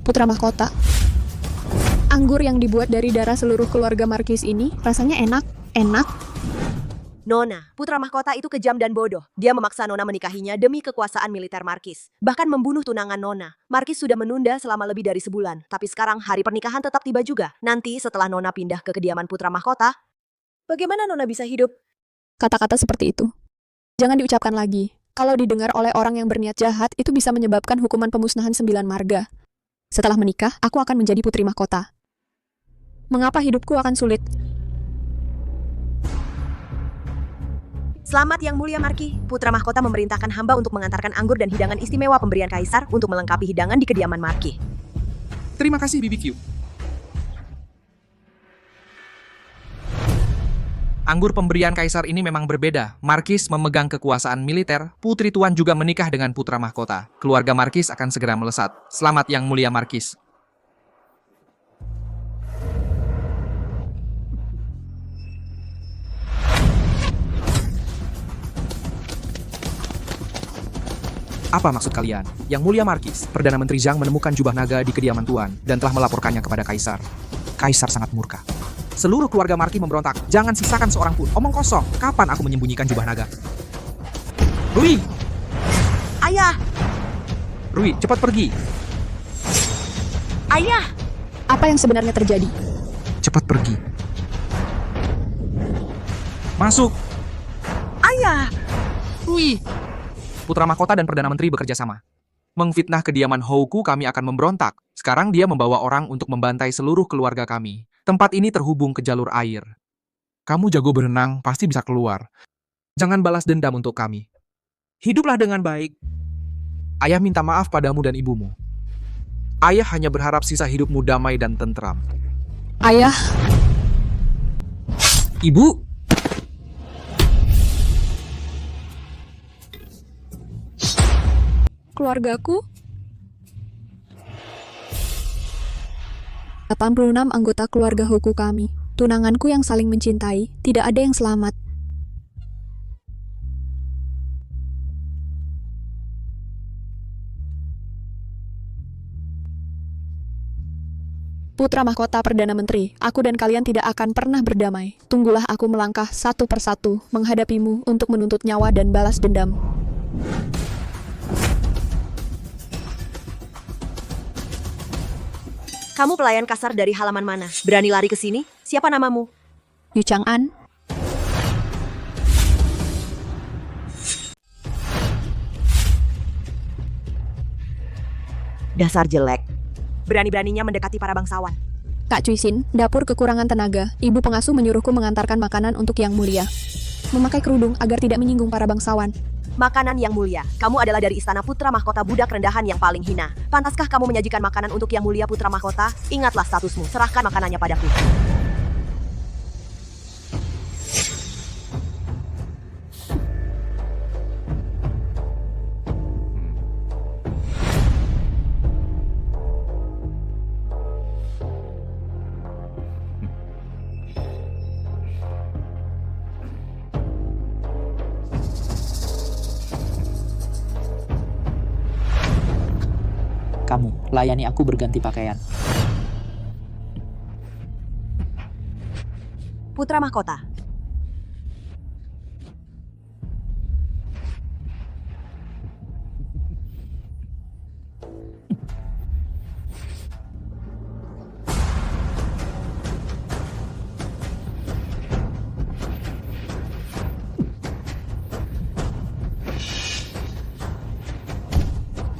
putra mahkota. Anggur yang dibuat dari darah seluruh keluarga Markis ini rasanya enak. Nona, putra mahkota itu kejam dan bodoh. Dia memaksa Nona menikahinya demi kekuasaan militer Markis. Bahkan membunuh tunangan Nona. Markis sudah menunda selama lebih dari sebulan. Tapi sekarang hari pernikahan tetap tiba juga. Nanti setelah Nona pindah ke kediaman putra mahkota, bagaimana Nona bisa hidup? Kata-kata seperti itu jangan diucapkan lagi. Kalau didengar oleh orang yang berniat jahat, itu bisa menyebabkan hukuman pemusnahan 9 marga. Setelah menikah, aku akan menjadi putri mahkota. Mengapa hidupku akan sulit? Selamat Yang Mulia Marki. Putra mahkota memerintahkan hamba untuk mengantarkan anggur dan hidangan istimewa pemberian kaisar untuk melengkapi hidangan di kediaman Marki. Terima kasih BBQ. Anggur pemberian kaisar ini memang berbeda. Markis memegang kekuasaan militer, putri tuan juga menikah dengan putra mahkota. Keluarga Markis akan segera melesat. Selamat Yang Mulia Markis. Apa maksud kalian? Yang Mulia Markis, Perdana Menteri Zhang menemukan jubah naga di kediaman tuan dan telah melaporkannya kepada kaisar. Kaisar sangat murka. Seluruh keluarga Marki memberontak. Jangan sisakan seorang pun. Omong kosong. Kapan aku menyembunyikan jubah naga? Rui! Ayah! Rui, cepat pergi. Ayah! Apa yang sebenarnya terjadi? Cepat pergi. Masuk. Ayah! Rui! Putra mahkota dan Perdana Menteri bekerja sama. Mengfitnah kediaman Houku, kami akan memberontak. Sekarang dia membawa orang untuk membantai seluruh keluarga kami. Tempat ini terhubung ke jalur air. Kamu jago berenang, pasti bisa keluar. Jangan balas dendam untuk kami. Hiduplah dengan baik. Ayah minta maaf padamu dan ibumu. Ayah hanya berharap sisa hidupmu damai dan tentram. Ayah, Ibu! keluargaku? 86 anggota keluarga Hoku kami. Tunanganku yang saling mencintai, tidak ada yang selamat. Putra mahkota Perdana Menteri, aku dan kalian tidak akan pernah berdamai. Tunggulah aku melangkah satu persatu menghadapimu untuk menuntut nyawa dan balas dendam. Kamu pelayan kasar dari halaman mana? Berani lari ke sini? Siapa namamu? Yu Chang'an, Dasar jelek. Berani-beraninya mendekati para bangsawan. Kak Cuisin, dapur kekurangan tenaga. Ibu pengasuh menyuruhku mengantarkan makanan untuk Yang Mulia. Memakai kerudung agar tidak menyinggung para bangsawan. Makanan Yang Mulia. Kamu adalah dari istana putra mahkota budak rendahan yang paling hina. Pantaskah kamu menyajikan makanan untuk Yang Mulia putra mahkota? Ingatlah statusmu. Serahkan makanannya padaku. Kamu, layani aku berganti pakaian. Putra mahkota.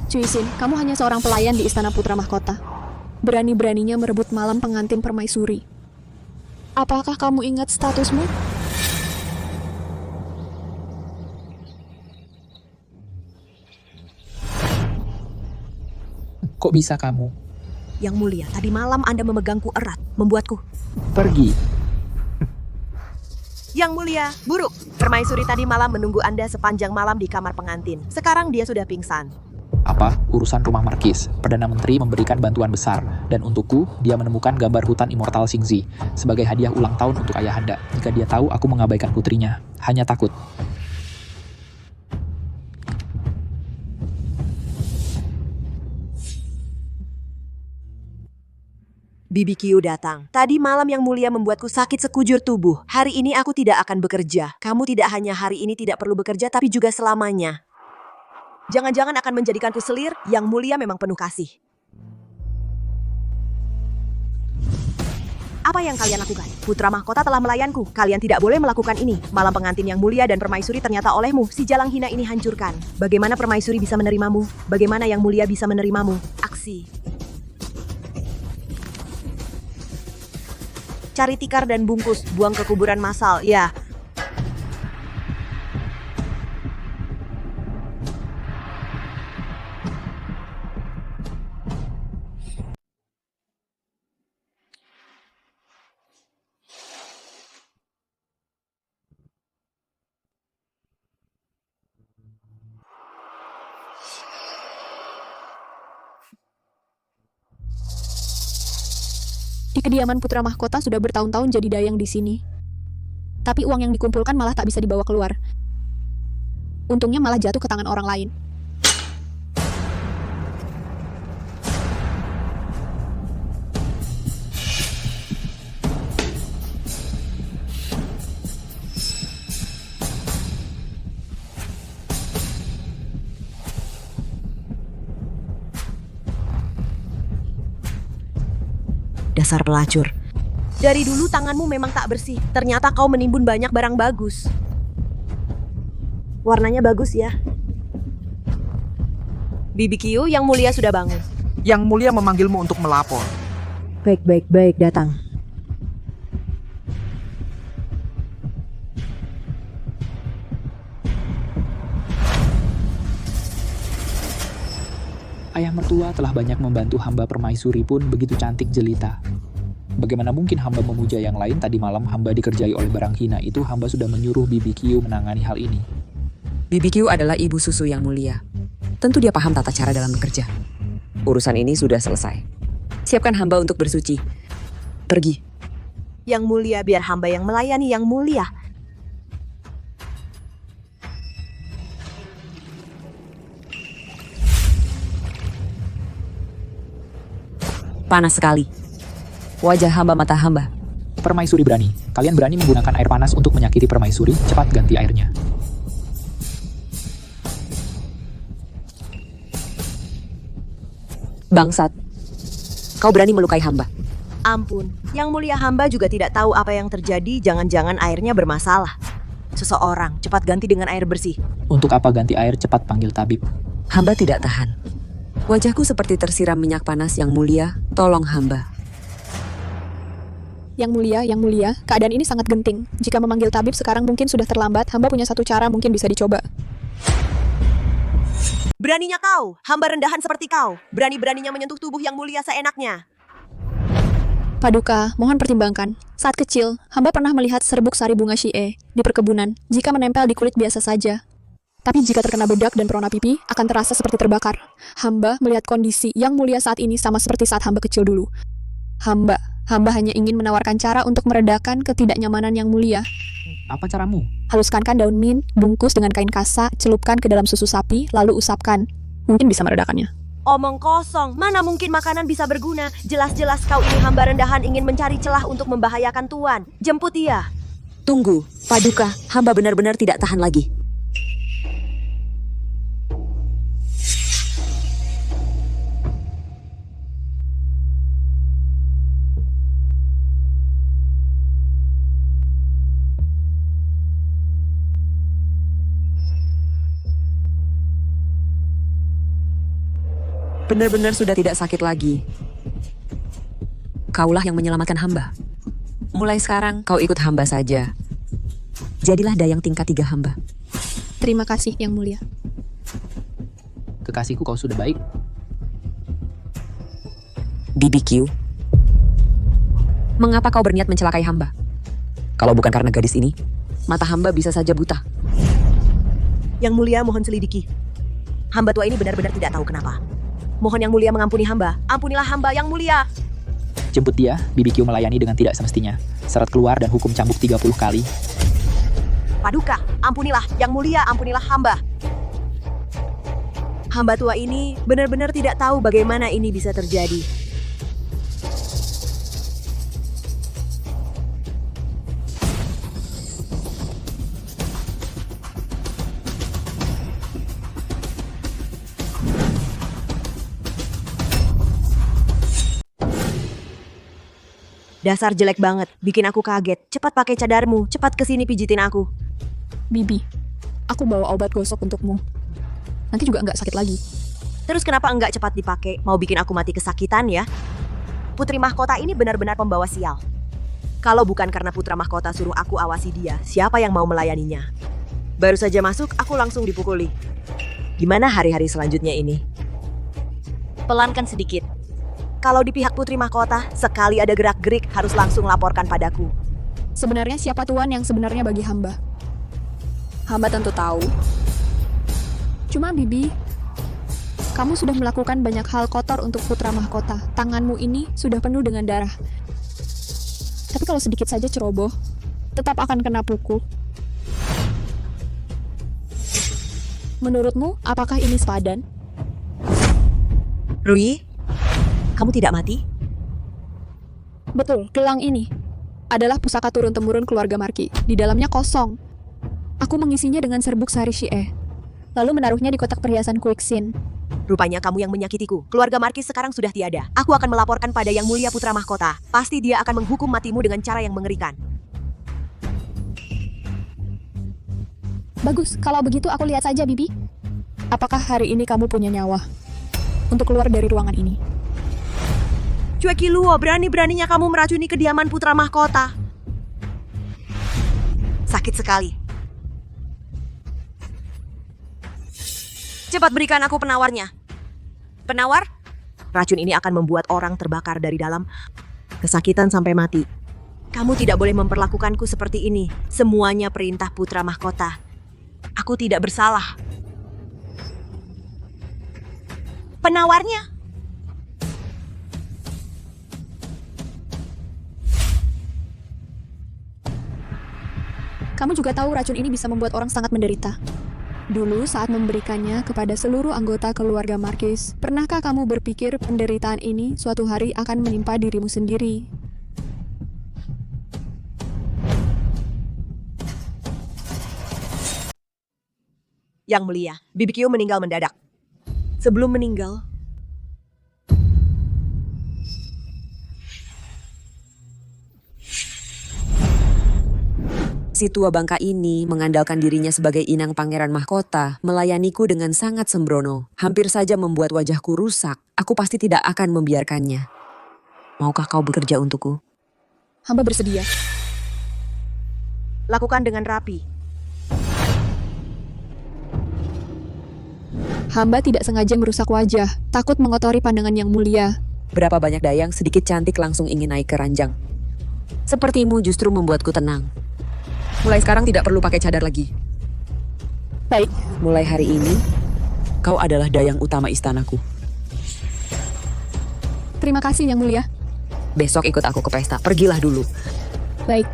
Cuisin, kamu hanya seorang pelayan di istana putra mahkota. Berani-beraninya merebut malam pengantin permaisuri. Apakah kamu ingat statusmu? Kok bisa kamu? Yang Mulia, tadi malam Anda memegangku erat, membuatku. Pergi. Yang Mulia, buruk. Permaisuri tadi malam menunggu Anda sepanjang malam di kamar pengantin. Sekarang dia sudah pingsan. Apa? Urusan rumah Markis. Perdana Menteri memberikan bantuan besar. Dan untukku, dia menemukan gambar hutan immortal Xingzi sebagai hadiah ulang tahun untuk ayahanda. Jika dia tahu aku mengabaikan putrinya, hanya takut. BBQ datang. Tadi malam Yang Mulia membuatku sakit sekujur tubuh. Hari ini aku tidak akan bekerja. Kamu tidak hanya hari ini tidak perlu bekerja, tapi juga selamanya. Jangan-jangan akan menjadikanku selir. Yang Mulia memang penuh kasih. Apa yang kalian lakukan? Putra mahkota telah melayanku. Kalian tidak boleh melakukan ini. Malam pengantin Yang Mulia dan permaisuri ternyata olehmu. Si jalang hina ini hancurkan. Bagaimana permaisuri bisa menerimamu? Bagaimana Yang Mulia bisa menerimamu? Aksi. Cari tikar dan bungkus, buang ke kuburan massal, ya. Di kediaman putra mahkota sudah bertahun-tahun jadi dayang di sini. Tapi uang yang dikumpulkan malah tak bisa dibawa keluar. Untungnya malah jatuh ke tangan orang lain. Dasar pelacur. Dari dulu tanganmu memang tak bersih. Ternyata kau menimbun banyak barang bagus. Warnanya bagus ya. BBQ, Yang Mulia sudah bangun. Yang Mulia memanggilmu untuk melapor. Baik, datang. Ayah mertua telah banyak membantu hamba permaisuri pun begitu cantik jelita. Bagaimana mungkin hamba memuja yang lain? Tadi malam hamba dikerjai oleh barang hina itu, hamba sudah menyuruh BBQ menangani hal ini. BBQ adalah ibu susu Yang Mulia. Tentu dia paham tata cara dalam bekerja. Urusan ini sudah selesai. Siapkan hamba untuk bersuci. Pergi. Yang Mulia, biar hamba yang melayani Yang Mulia. Panas sekali. Wajah hamba, mata hamba. Permaisuri berani. Kalian berani menggunakan air panas untuk menyakiti permaisuri? Cepat ganti airnya. Bangsat. Kau berani melukai hamba. Ampun, Yang Mulia, hamba juga tidak tahu apa yang terjadi. Jangan-jangan airnya bermasalah. Seseorang, cepat ganti dengan air bersih. Untuk apa ganti air? Cepat panggil tabib. Hamba tidak tahan. Wajahku seperti tersiram minyak panas. Yang Mulia, tolong hamba. Yang Mulia, keadaan ini sangat genting. Jika memanggil tabib sekarang mungkin sudah terlambat. Hamba punya satu cara mungkin bisa dicoba. Beraninya kau, hamba rendahan seperti kau. Berani-beraninya menyentuh tubuh Yang Mulia seenaknya. Paduka, mohon pertimbangkan. Saat kecil, hamba pernah melihat serbuk sari bunga syie di perkebunan. Jika menempel di kulit biasa saja. Tapi jika terkena bedak dan perona pipi, akan terasa seperti terbakar. Hamba melihat kondisi Yang Mulia saat ini sama seperti saat hamba kecil dulu. Hamba hanya ingin menawarkan cara untuk meredakan ketidaknyamanan Yang Mulia. Apa caramu? Haluskankan daun mint, bungkus dengan kain kasa, celupkan ke dalam susu sapi, lalu usapkan. Mungkin bisa meredakannya. Omong kosong, mana mungkin makanan bisa berguna? Jelas-jelas kau ini hamba rendahan ingin mencari celah untuk membahayakan Tuan. Jemput dia. Tunggu, Paduka, hamba benar-benar tidak tahan lagi. Benar-benar sudah tidak sakit lagi. Kaulah yang menyelamatkan hamba. Mulai sekarang kau ikut hamba saja. Jadilah dayang tingkat 3 hamba. Terima kasih, Yang Mulia. Kekasihku, kau sudah baik. BBQ. Mengapa kau berniat mencelakai hamba? Kalau bukan karena gadis ini, mata hamba bisa saja buta. Yang Mulia, mohon selidiki. Hamba tua ini benar-benar tidak tahu kenapa. Mohon Yang Mulia mengampuni hamba. Ampunilah hamba, Yang Mulia. Jemput dia, BBQ melayani dengan tidak semestinya. Syarat keluar dan hukum cambuk 30 kali. Paduka, ampunilah. Yang Mulia, ampunilah hamba. Hamba tua ini benar-benar tidak tahu bagaimana ini bisa terjadi. Dasar jelek banget, bikin aku kaget. Cepat pakai cadarmu, cepat kesini pijitin aku. Bibi, aku bawa obat gosok untukmu. Nanti juga nggak sakit lagi. Terus kenapa enggak cepat dipakai? Mau bikin aku mati kesakitan ya? Putri mahkota ini benar-benar pembawa sial. Kalau bukan karena putra mahkota suruh aku awasi dia, siapa yang mau melayaninya? Baru saja masuk, aku langsung dipukuli. Gimana hari-hari selanjutnya ini? Pelankan sedikit. Kalau di pihak putri mahkota, sekali ada gerak-gerik harus langsung laporkan padaku. Sebenarnya siapa tuan yang sebenarnya bagi hamba? Hamba tentu tahu. Cuma Bibi, kamu sudah melakukan banyak hal kotor untuk putra mahkota. Tanganmu ini sudah penuh dengan darah. Tapi kalau sedikit saja ceroboh, tetap akan kena pukul. Menurutmu, apakah ini sepadan? Rui, kamu tidak mati? Betul, gelang ini adalah pusaka turun-temurun keluarga Marki. Di dalamnya kosong. Aku mengisinya dengan serbuk sari Shie, lalu menaruhnya di kotak perhiasan Quicksin. Rupanya kamu yang menyakitiku. Keluarga Markis sekarang sudah tiada. Aku akan melaporkan pada Yang Mulia Putra Mahkota. Pasti dia akan menghukum matimu dengan cara yang mengerikan. Bagus, kalau begitu aku lihat saja, Bibi. Apakah hari ini kamu punya nyawa untuk keluar dari ruangan ini? Cueki Luo, berani-beraninya kamu meracuni kediaman Putra Mahkota. Sakit sekali. Cepat berikan aku penawarnya. Penawar? Racun ini akan membuat orang terbakar dari dalam, kesakitan sampai mati. Kamu tidak boleh memperlakukanku seperti ini. Semuanya perintah Putra Mahkota. Aku tidak bersalah. Penawarnya? Kamu juga tahu racun ini bisa membuat orang sangat menderita. Dulu saat memberikannya kepada seluruh anggota keluarga Markis, pernahkah kamu berpikir penderitaan ini suatu hari akan menimpa dirimu sendiri? Yang Mulia, BBQ meninggal mendadak. Sebelum meninggal, Si tua bangka ini mengandalkan dirinya sebagai inang pangeran mahkota, melayaniku dengan sangat sembrono. Hampir saja membuat wajahku rusak. Aku pasti tidak akan membiarkannya. Maukah kau bekerja untukku? Hamba bersedia. lakukan dengan rapi. Hamba tidak sengaja merusak wajah, takut mengotori pandangan yang mulia. Berapa banyak dayang sedikit cantik langsung ingin naik ke ranjang. Sepertimu justru membuatku tenang. Mulai sekarang tidak perlu pakai cadar lagi. Baik, Mulai hari ini, kau adalah dayang utama istanaku. terima kasih yang mulia. Besok ikut aku ke pesta, pergilah dulu. Baik,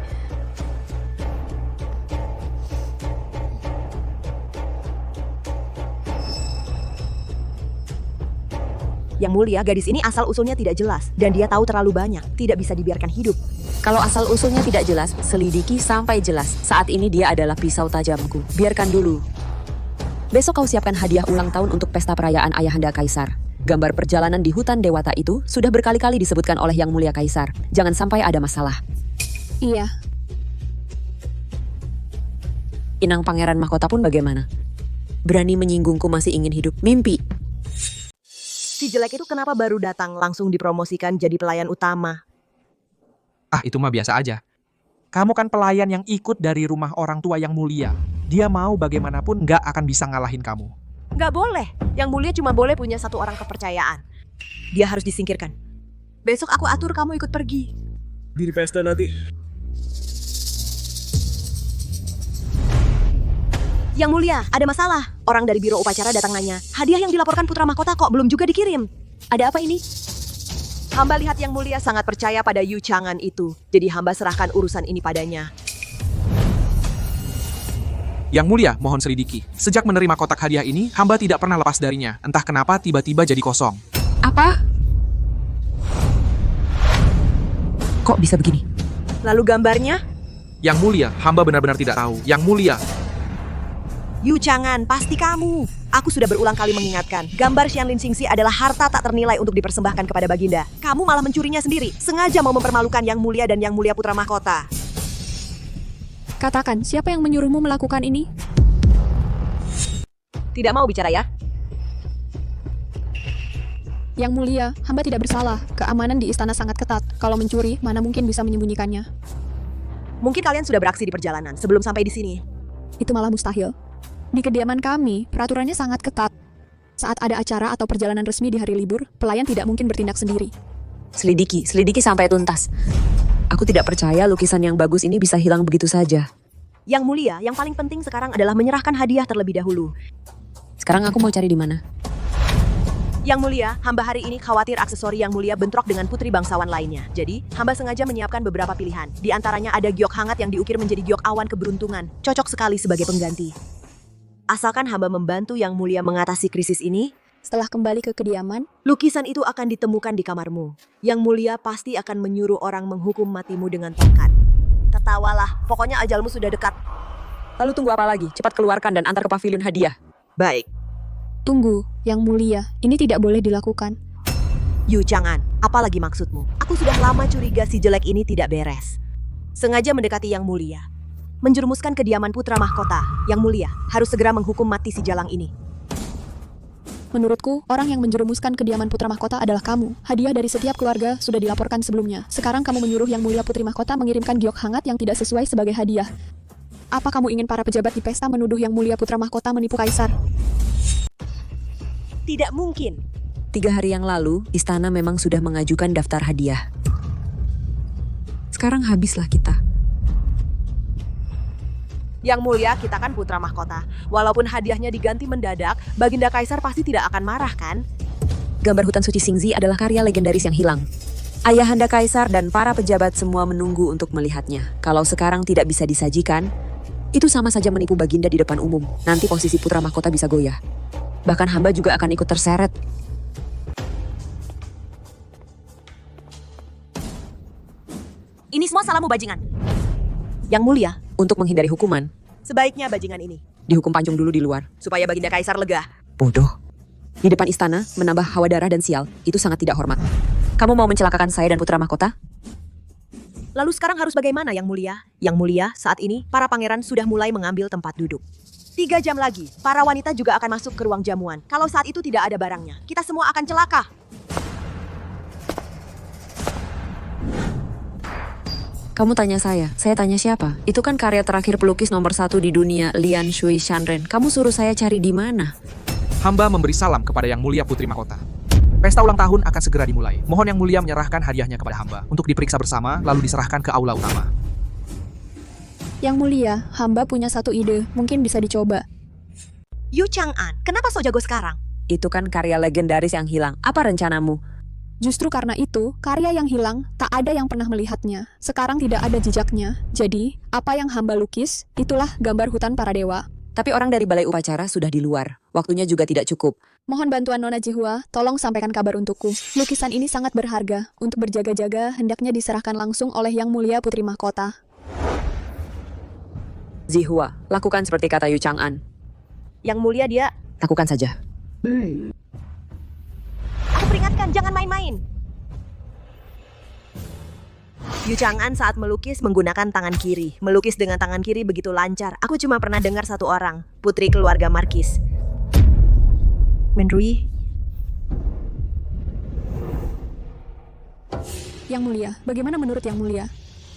Yang Mulia, gadis ini asal-usulnya tidak jelas, dan dia tahu terlalu banyak, tidak bisa dibiarkan hidup. Kalau asal-usulnya tidak jelas, selidiki sampai jelas. Saat ini dia adalah pisau tajamku. Biarkan dulu. Besok kau siapkan hadiah ulang tahun untuk pesta perayaan Ayahanda Kaisar. Gambar perjalanan di hutan Dewata itu sudah berkali-kali disebutkan oleh Yang Mulia Kaisar. Jangan sampai ada masalah. iya. Inang Pangeran Mahkota pun bagaimana? Berani menyinggungku masih ingin hidup. Mimpi. Si jelek itu kenapa baru datang langsung dipromosikan jadi pelayan utama? Ah, itu mah biasa aja. Kamu kan pelayan yang ikut dari rumah orang tua yang mulia. Dia mau bagaimanapun nggak akan bisa ngalahin kamu. Nggak boleh. Yang Mulia cuma boleh punya satu orang kepercayaan. Dia harus disingkirkan. Besok aku atur kamu ikut pergi. Di pesta nanti. Yang Mulia, ada masalah. Orang dari biro upacara datang nanya, hadiah yang dilaporkan Putra Mahkota kok belum juga dikirim? Ada apa ini? Hamba lihat Yang Mulia sangat percaya pada Yu Chang'an itu. Jadi hamba serahkan urusan ini padanya. Yang mulia, mohon selidiki. Sejak menerima kotak hadiah ini, hamba tidak pernah lepas darinya. Entah kenapa tiba-tiba jadi kosong. Apa? Kok bisa begini? Lalu gambarnya? Yang mulia, hamba benar-benar tidak tahu. Yang mulia, Yu Chang'an, pasti kamu. Aku sudah berulang kali mengingatkan, gambar Xianlin Xingxi adalah harta tak ternilai untuk dipersembahkan kepada Baginda. Kamu malah mencurinya sendiri, sengaja mau mempermalukan Yang Mulia dan Yang Mulia Putra Mahkota. Katakan, siapa yang menyuruhmu melakukan ini? Tidak mau bicara ya? Yang Mulia, hamba tidak bersalah. Keamanan di istana sangat ketat. Kalau mencuri, mana mungkin bisa menyembunyikannya. Mungkin kalian sudah beraksi di perjalanan sebelum sampai di sini. Itu malah mustahil. Di kediaman kami, peraturannya sangat ketat. Saat ada acara atau perjalanan resmi di hari libur, pelayan tidak mungkin bertindak sendiri. Selidiki sampai tuntas. Aku tidak percaya lukisan yang bagus ini bisa hilang begitu saja. Yang Mulia, yang paling penting sekarang adalah menyerahkan hadiah terlebih dahulu. Sekarang aku mau cari di mana? Yang Mulia, hamba hari ini khawatir aksesori Yang Mulia bentrok dengan putri bangsawan lainnya. Jadi, hamba sengaja menyiapkan beberapa pilihan. Di antaranya ada giok hangat yang diukir menjadi giok awan keberuntungan. Cocok sekali sebagai pengganti. Asalkan hamba membantu Yang Mulia mengatasi krisis ini, Setelah kembali ke kediaman, lukisan itu akan ditemukan di kamarmu. Yang Mulia pasti akan menyuruh orang menghukum matimu dengan tongkat. Tertawalah, pokoknya ajalmu sudah dekat. Lalu tunggu apa lagi? Cepat keluarkan dan antar ke pavilion hadiah. Baik. tunggu, Yang Mulia, ini tidak boleh dilakukan. Yu Chang'an, apa lagi maksudmu? Aku sudah lama curiga si jelek ini tidak beres. Sengaja mendekati Yang Mulia. Menjerumuskan kediaman putra mahkota. Yang Mulia harus segera menghukum mati si jalang ini. Menurutku, orang yang menjerumuskan kediaman putra mahkota adalah kamu. Hadiah dari setiap keluarga sudah dilaporkan sebelumnya. Sekarang kamu menyuruh Yang Mulia Putri Mahkota mengirimkan giok hangat yang tidak sesuai sebagai hadiah. Apa kamu ingin para pejabat di pesta menuduh Yang Mulia Putra Mahkota menipu kaisar? Tidak mungkin. 3 hari yang lalu, istana memang sudah mengajukan daftar hadiah. Sekarang habislah kita. Yang Mulia, kita kan putra mahkota. Walaupun hadiahnya diganti mendadak, Baginda Kaisar pasti tidak akan marah kan? Gambar hutan suci Xingzi adalah karya legendaris yang hilang. Ayahanda Kaisar dan para pejabat semua menunggu untuk melihatnya. Kalau sekarang tidak bisa disajikan, itu sama saja menipu Baginda di depan umum. Nanti posisi putra mahkota bisa goyah. Bahkan hamba juga akan ikut terseret. Ini semua salahmu, bajingan. Yang Mulia, Untuk menghindari hukuman, sebaiknya bajingan ini. dihukum Panjung dulu di luar. Supaya Baginda Kaisar lega. Bodoh. Di depan istana, menambah hawa darah dan sial, itu sangat tidak hormat. Kamu mau mencelakakan saya dan putra mahkota? Lalu sekarang harus bagaimana, Yang Mulia? Yang Mulia, saat ini, para pangeran sudah mulai mengambil tempat duduk. 3 jam lagi, para wanita juga akan masuk ke ruang jamuan. Kalau saat itu tidak ada barangnya, kita semua akan celaka. Kamu tanya saya tanya siapa? Itu kan karya terakhir pelukis nomor 1 di dunia, Lian Shui Shanren. Kamu suruh saya cari di mana? Hamba memberi salam kepada Yang Mulia Putri Mahkota. Pesta ulang tahun akan segera dimulai. Mohon Yang Mulia menyerahkan hadiahnya kepada hamba untuk diperiksa bersama, lalu diserahkan ke aula utama. Yang Mulia, hamba punya satu ide, mungkin bisa dicoba. Yu Chang'an, kenapa sok jago sekarang? Itu kan karya legendaris yang hilang. Apa rencanamu? Justru karena itu, karya yang hilang, tak ada yang pernah melihatnya. Sekarang tidak ada jejaknya. Jadi, apa yang hamba lukis, itulah gambar hutan para dewa. Tapi orang dari balai upacara sudah di luar. Waktunya juga tidak cukup. Mohon bantuan Nona Jihua, tolong sampaikan kabar untukku. Lukisan ini sangat berharga. Untuk berjaga-jaga, hendaknya diserahkan langsung oleh Yang Mulia Putri Mahkota. Zihua, lakukan seperti kata Yu Chang'an. Yang Mulia dia... Lakukan saja. Aku peringatkan, jangan main-main. Yu Chang'an saat melukis menggunakan tangan kiri. Melukis dengan tangan kiri begitu lancar. Aku cuma pernah dengar satu orang, putri keluarga Markis. Menrui, Yang Mulia, bagaimana menurut Yang Mulia?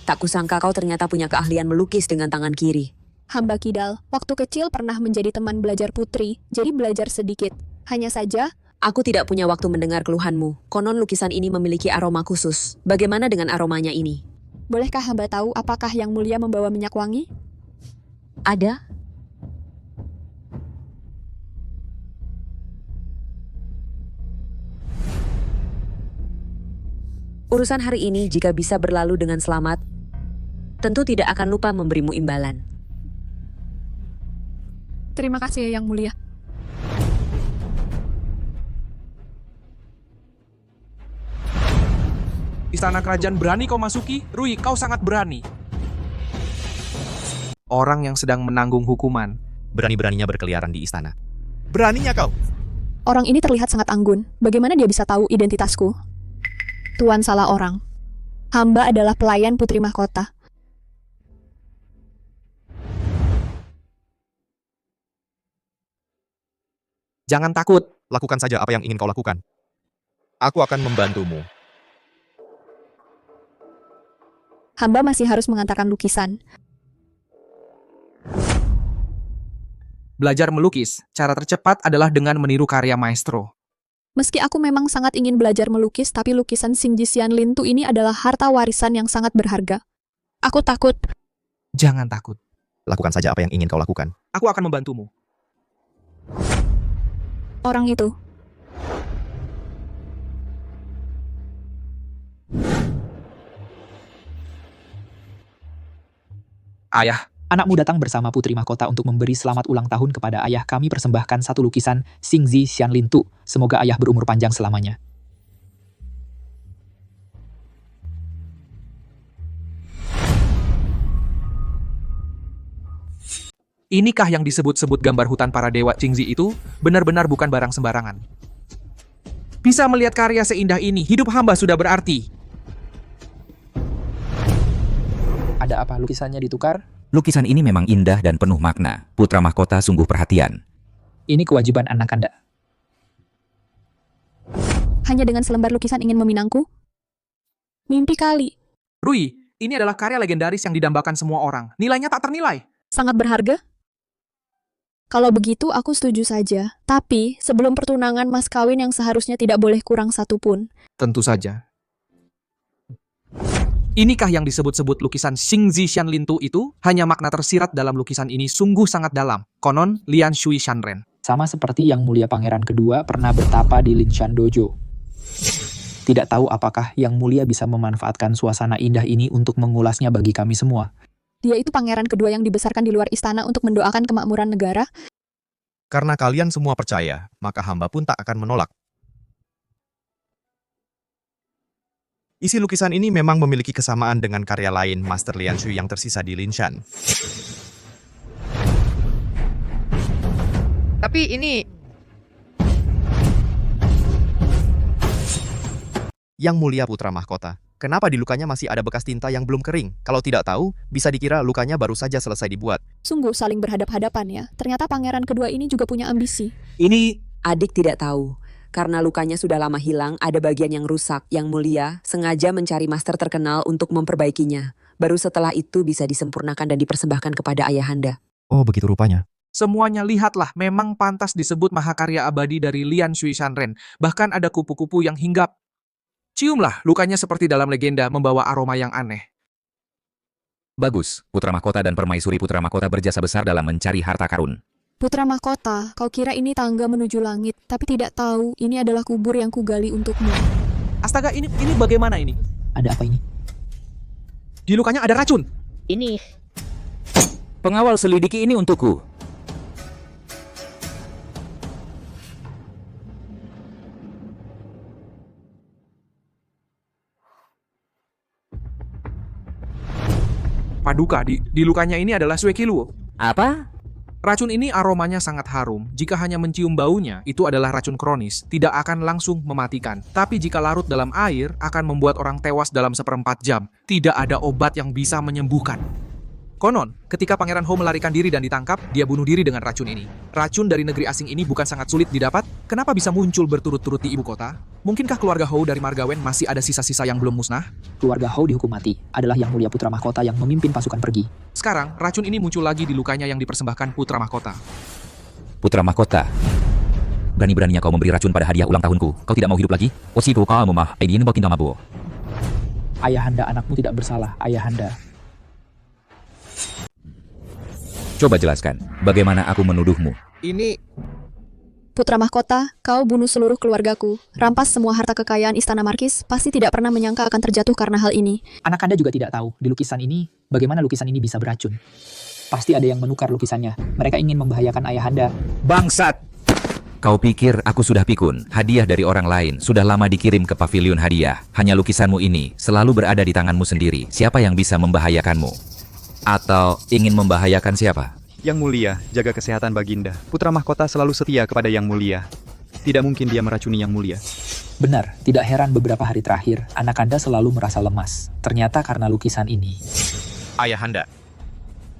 Tak kusangka kau ternyata punya keahlian melukis dengan tangan kiri. Hamba Kidal, waktu kecil pernah menjadi teman belajar putri, jadi belajar sedikit. Hanya saja, Aku tidak punya waktu mendengar keluhanmu. Konon lukisan ini memiliki aroma khusus. Bagaimana dengan aromanya ini? bolehkah hamba tahu apakah Yang Mulia membawa minyak wangi? Ada? Urusan hari ini jika bisa berlalu dengan selamat, tentu tidak akan lupa memberimu imbalan. Terima kasih Yang Mulia. Istana kerajaan berani kau masuki? Rui, kau sangat berani. Orang yang sedang menanggung hukuman. Berani-beraninya berkeliaran di istana. Beraninya kau. Orang ini terlihat sangat anggun. Bagaimana dia bisa tahu identitasku? Tuan salah orang. Hamba adalah pelayan Putri Mahkota. Jangan takut. Lakukan saja apa yang ingin kau lakukan. Aku akan membantumu. Hamba masih harus mengantarkan lukisan. Belajar melukis, cara tercepat adalah dengan meniru karya maestro. Meski aku memang sangat ingin belajar melukis, tapi lukisan Xingji Xianlintu ini adalah harta warisan yang sangat berharga. Aku takut. Jangan takut. Lakukan saja apa yang ingin kau lakukan. Aku akan membantumu. Orang itu. Ayah, Anakmu datang bersama Putri Mahkota untuk memberi selamat ulang tahun kepada ayah. Kami persembahkan satu lukisan Xingzi Xianlintu. Semoga ayah berumur panjang selamanya. inikah yang disebut-sebut gambar hutan para dewa Qingzi itu benar-benar bukan barang sembarangan. Bisa melihat karya seindah ini, hidup hamba sudah berarti. Ada apa, lukisannya ditukar? Lukisan ini memang indah dan penuh makna. Putra Mahkota sungguh perhatian. Ini kewajiban anak Anda. Hanya dengan selembar lukisan ingin meminangku? Mimpi kali. Rui, ini adalah karya legendaris yang didambakan semua orang. Nilainya tak ternilai. Sangat berharga? Kalau begitu, aku setuju saja. Tapi, sebelum pertunangan mas kawin yang seharusnya tidak boleh kurang satu pun. Tentu saja. Inikah yang disebut-sebut lukisan Xingzi Xianlintu itu? Hanya makna tersirat dalam lukisan ini sungguh sangat dalam. Konon, Lian Shui Shanren. Sama seperti Yang Mulia Pangeran Kedua pernah bertapa di Linshan Dojo. Tidak tahu apakah Yang Mulia bisa memanfaatkan suasana indah ini untuk mengulasnya bagi kami semua. Dia itu pangeran kedua yang dibesarkan di luar istana untuk mendoakan kemakmuran negara. Karena kalian semua percaya, maka hamba pun tak akan menolak. Isi lukisan ini memang memiliki kesamaan dengan karya lain Master Lian Shui yang tersisa di Linshan. Tapi ini Yang Mulia Putra Mahkota, kenapa di lukanya masih ada bekas tinta yang belum kering? Kalau tidak tahu, bisa dikira lukanya baru saja selesai dibuat. Sungguh saling berhadap-hadapan ya. Ternyata pangeran kedua ini juga punya ambisi. Ini adik tidak tahu. Karena lukanya sudah lama hilang, ada bagian yang rusak. Yang Mulia sengaja mencari master terkenal untuk memperbaikinya. Baru setelah itu bisa disempurnakan dan dipersembahkan kepada ayahanda. Oh, begitu rupanya. Semuanya lihatlah, memang pantas disebut mahakarya abadi dari Lian Shui Shanren. Bahkan ada kupu-kupu yang hinggap. Ciumlah, lukanya seperti dalam legenda membawa aroma yang aneh. Bagus, Putra Mahkota dan Permaisuri Putra Mahkota berjasa besar dalam mencari harta karun. Putra mahkota, kau kira ini tangga menuju langit, tapi tidak tahu ini adalah kubur yang kugali untukmu. Astaga, ini bagaimana ini? Ada apa ini? Di lukanya ada racun. ini Pengawal selidiki ini untukku. Paduka, di lukanya ini adalah Suekiluo. Apa? Racun ini aromanya sangat harum. Jika hanya mencium baunya, itu adalah racun kronis, tidak akan langsung mematikan. Tapi jika larut dalam air, akan membuat orang tewas dalam 1/4 jam. Tidak ada obat yang bisa menyembuhkan. Konon, ketika Pangeran Ho melarikan diri dan ditangkap, dia bunuh diri dengan racun ini. Racun dari negeri asing ini bukan sangat sulit didapat? Kenapa bisa muncul berturut-turut di ibu kota? Mungkinkah keluarga Ho dari Margawen masih ada sisa-sisa yang belum musnah? Keluarga Ho dihukum mati. Adalah Yang Mulia Putra Mahkota yang memimpin pasukan pergi. Sekarang, racun ini muncul lagi di lukanya yang dipersembahkan Putra Mahkota. Putra Mahkota. Berani-beraninya kau memberi racun pada hadiah ulang tahunku. Kau tidak mau hidup lagi? Osifu kamu mah, aidin bakin damabu. Ayahanda, anakmu tidak bersalah, ayahanda. Coba jelaskan, bagaimana aku menuduhmu? Ini Putra mahkota, kau bunuh seluruh keluargaku, rampas semua harta kekayaan Istana Markis, pasti tidak pernah menyangka akan terjatuh karena hal ini. Anak Anda juga tidak tahu, di lukisan ini, bagaimana lukisan ini bisa beracun. Pasti ada yang menukar lukisannya. Mereka ingin membahayakan ayahanda. Bangsat! Kau pikir aku sudah pikun? Hadiah dari orang lain sudah lama dikirim ke pavilion hadiah. Hanya lukisanmu ini selalu berada di tanganmu sendiri. Siapa yang bisa membahayakanmu? Atau ingin membahayakan siapa? Yang Mulia, jaga kesehatan Baginda. Putra mahkota selalu setia kepada Yang Mulia. Tidak mungkin dia meracuni Yang Mulia. Benar, tidak heran beberapa hari terakhir, anak Anda selalu merasa lemas. Ternyata karena lukisan ini. Ayahanda.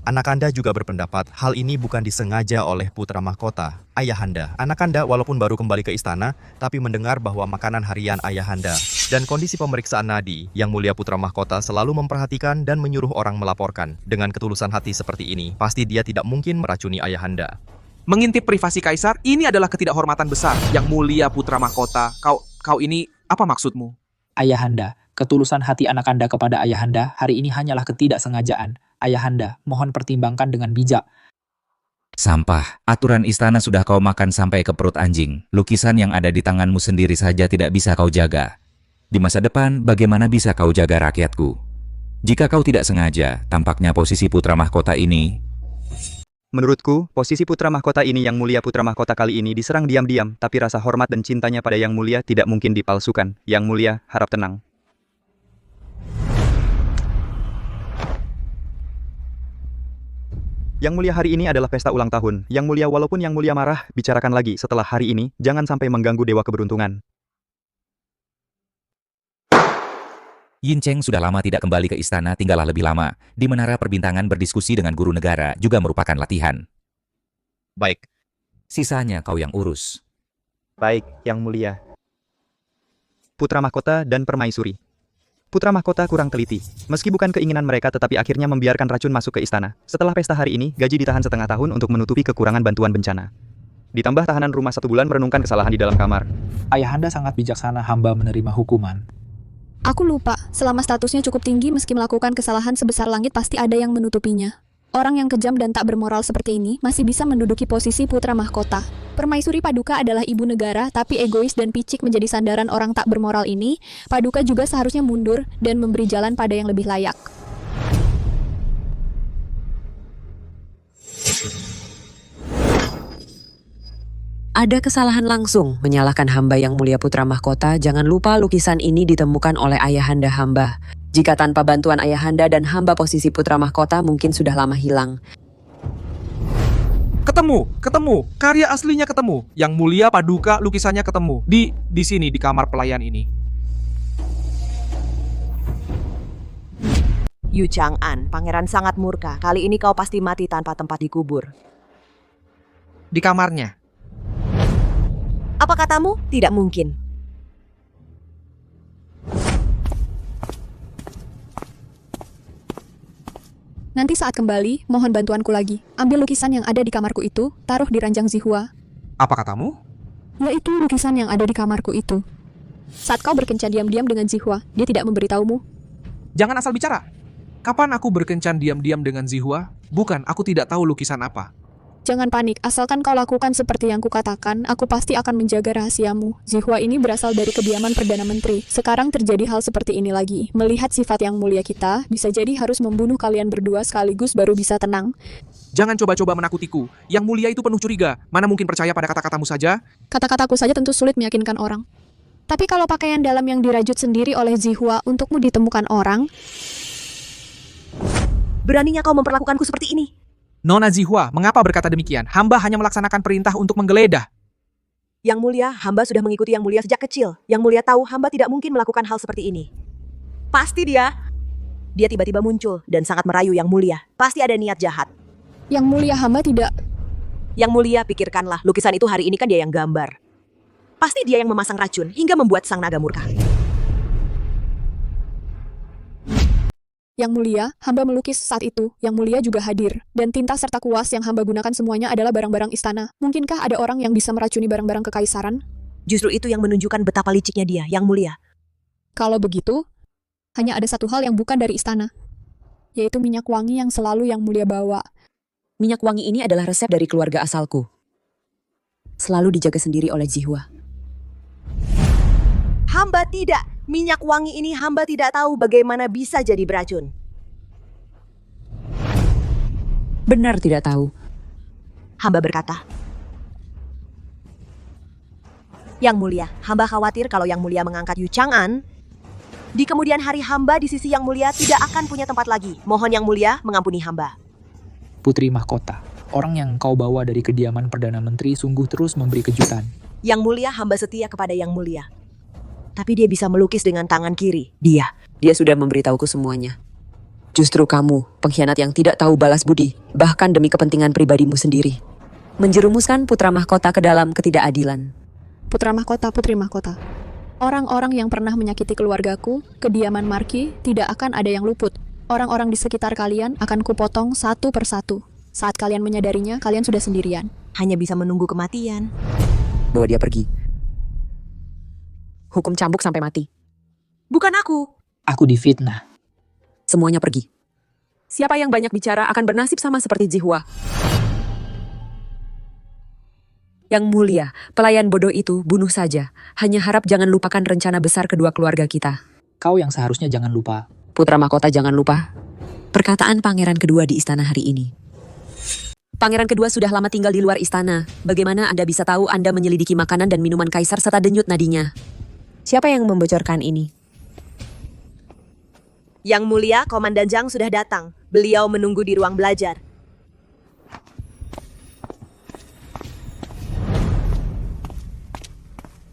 Anak Anda juga berpendapat hal ini bukan disengaja oleh putra mahkota. Ayahanda, anak Anda walaupun baru kembali ke istana, tapi mendengar bahwa makanan harian Ayahanda dan kondisi pemeriksaan nadi, Yang Mulia putra mahkota selalu memperhatikan dan menyuruh orang melaporkan. Dengan ketulusan hati seperti ini, pasti dia tidak mungkin meracuni Ayahanda. Mengintip privasi Kaisar, ini adalah ketidakhormatan besar. Yang Mulia putra mahkota, kau ini apa maksudmu? Ayahanda, ketulusan hati anak Anda kepada Ayahanda hari ini hanyalah ketidaksengajaan. Ayahanda, mohon pertimbangkan dengan bijak. Sampah, aturan istana sudah kau makan sampai ke perut anjing. Lukisan yang ada di tanganmu sendiri saja tidak bisa kau jaga. Di masa depan, bagaimana bisa kau jaga rakyatku? Jika kau tidak sengaja, tampaknya posisi putra mahkota ini. Menurutku, posisi putra mahkota ini Yang Mulia putra mahkota kali ini diserang diam-diam, tapi rasa hormat dan cintanya pada Yang Mulia tidak mungkin dipalsukan. Yang Mulia, harap tenang. Yang Mulia, hari ini adalah pesta ulang tahun. Yang Mulia, walaupun Yang Mulia marah, bicarakan lagi setelah hari ini, jangan sampai mengganggu dewa keberuntungan. Yin Cheng sudah lama tidak kembali ke istana, tinggallah lebih lama. Di menara perbintangan berdiskusi dengan guru negara juga merupakan latihan. Baik, Sisanya kau yang urus. Baik, Yang Mulia. Putra mahkota dan permaisuri. Putra mahkota kurang teliti. Meski bukan keinginan mereka tetapi akhirnya membiarkan racun masuk ke istana. Setelah pesta hari ini, gaji ditahan setengah tahun untuk menutupi kekurangan bantuan bencana. Ditambah tahanan rumah 1 bulan merenungkan kesalahan di dalam kamar. Ayahanda sangat bijaksana, hamba menerima hukuman. Aku lupa, selama statusnya cukup tinggi meski melakukan kesalahan sebesar langit pasti ada yang menutupinya. Orang yang kejam dan tak bermoral seperti ini masih bisa menduduki posisi putra mahkota. Permaisuri Paduka adalah ibu negara, tapi egois dan picik menjadi sandaran orang tak bermoral ini. Paduka juga seharusnya mundur dan memberi jalan pada yang lebih layak. Ada kesalahan langsung menyalahkan hamba Yang Mulia putra mahkota. Jangan lupa lukisan ini ditemukan oleh ayahanda hamba. Jika tanpa bantuan ayahanda dan hamba posisi putra mahkota mungkin sudah lama hilang. Ketemu. Karya aslinya ketemu. Yang Mulia Paduka lukisannya ketemu. Di sini, di kamar pelayan ini. Yu Chang'an, pangeran sangat murka. Kali ini kau pasti mati tanpa tempat dikubur. Di kamarnya. Apa katamu? Tidak mungkin. Nanti saat kembali, mohon bantuanku lagi. Ambil lukisan yang ada di kamarku itu, taruh di ranjang Zihua. Apa katamu? Yaitu lukisan yang ada di kamarku itu. Saat kau berkencan diam-diam dengan Zihua, dia tidak memberitahumu. Jangan asal bicara. Kapan aku berkencan diam-diam dengan Zihua? Bukan, aku tidak tahu lukisan apa. Jangan panik, asalkan kau lakukan seperti yang kukatakan, aku pasti akan menjaga rahasiamu. Zihua ini berasal dari kediaman Perdana Menteri. Sekarang terjadi hal seperti ini lagi. Melihat sifat yang mulia kita, bisa jadi harus membunuh kalian berdua sekaligus baru bisa tenang. Jangan coba-coba menakutiku. Yang Mulia itu penuh curiga. Mana mungkin percaya pada kata-katamu saja? Kata-kataku saja tentu sulit meyakinkan orang. Tapi kalau pakaian dalam yang dirajut sendiri oleh Zihua untukmu ditemukan orang, Beraninya kau memperlakukanku seperti ini. Nona Zihua, mengapa berkata demikian? Hamba hanya melaksanakan perintah untuk menggeledah. Yang Mulia, hamba sudah mengikuti Yang Mulia sejak kecil. Yang Mulia tahu hamba tidak mungkin melakukan hal seperti ini. Pasti dia tiba-tiba muncul dan sangat merayu Yang Mulia. Pasti ada niat jahat. yang mulia hamba tidak... Yang Mulia, pikirkanlah, lukisan itu hari ini kan dia yang gambar. Pasti dia yang memasang racun hingga membuat sang naga murka. Yang Mulia, hamba melukis saat itu. Yang Mulia juga hadir. Dan tinta serta kuas yang hamba gunakan semuanya adalah barang-barang istana. Mungkinkah ada orang yang bisa meracuni barang-barang kekaisaran? Justru itu yang menunjukkan betapa liciknya dia, Yang Mulia. Kalau begitu, hanya ada satu hal yang bukan dari istana. Yaitu minyak wangi yang selalu Yang Mulia bawa. Minyak wangi ini adalah resep dari keluarga asalku. Selalu dijaga sendiri oleh Zihua. Hamba tidak. Minyak wangi ini hamba tidak tahu bagaimana bisa jadi beracun. Benar tidak tahu. Hamba berkata, Yang Mulia, hamba khawatir kalau Yang Mulia mengangkat Yu Chang'an, di kemudian hari hamba di sisi Yang Mulia tidak akan punya tempat lagi. Mohon Yang Mulia mengampuni hamba. Putri mahkota. Orang yang kau bawa dari kediaman Perdana Menteri sungguh terus memberi kejutan. Yang mulia hamba setia kepada yang mulia. Tapi dia bisa melukis dengan tangan kiri. Dia. Dia sudah memberitahuku semuanya. Justru kamu, pengkhianat yang tidak tahu balas budi, bahkan demi kepentingan pribadimu sendiri. Menjerumuskan putra mahkota ke dalam ketidakadilan. Putra mahkota, putri mahkota. Orang-orang yang pernah menyakiti keluargaku, kediaman Marki, tidak akan ada yang luput. Orang-orang di sekitar kalian akan kupotong satu persatu. Saat kalian menyadarinya, kalian sudah sendirian. Hanya bisa menunggu kematian. Bawa dia pergi. Hukum cambuk sampai mati. Bukan aku. Aku difitnah. Semuanya pergi. Siapa yang banyak bicara akan bernasib sama seperti Zihua. Yang mulia, pelayan bodoh itu bunuh saja. Hanya harap jangan lupakan rencana besar kedua keluarga kita. Kau yang seharusnya jangan lupa. Putra mahkota jangan lupa. Perkataan pangeran kedua di istana hari ini. Pangeran kedua sudah lama tinggal di luar istana. Bagaimana Anda bisa tahu Anda menyelidiki makanan dan minuman kaisar serta denyut nadinya? Siapa yang membocorkan ini? Yang mulia, Komandan Zhang sudah datang. Beliau menunggu di ruang belajar.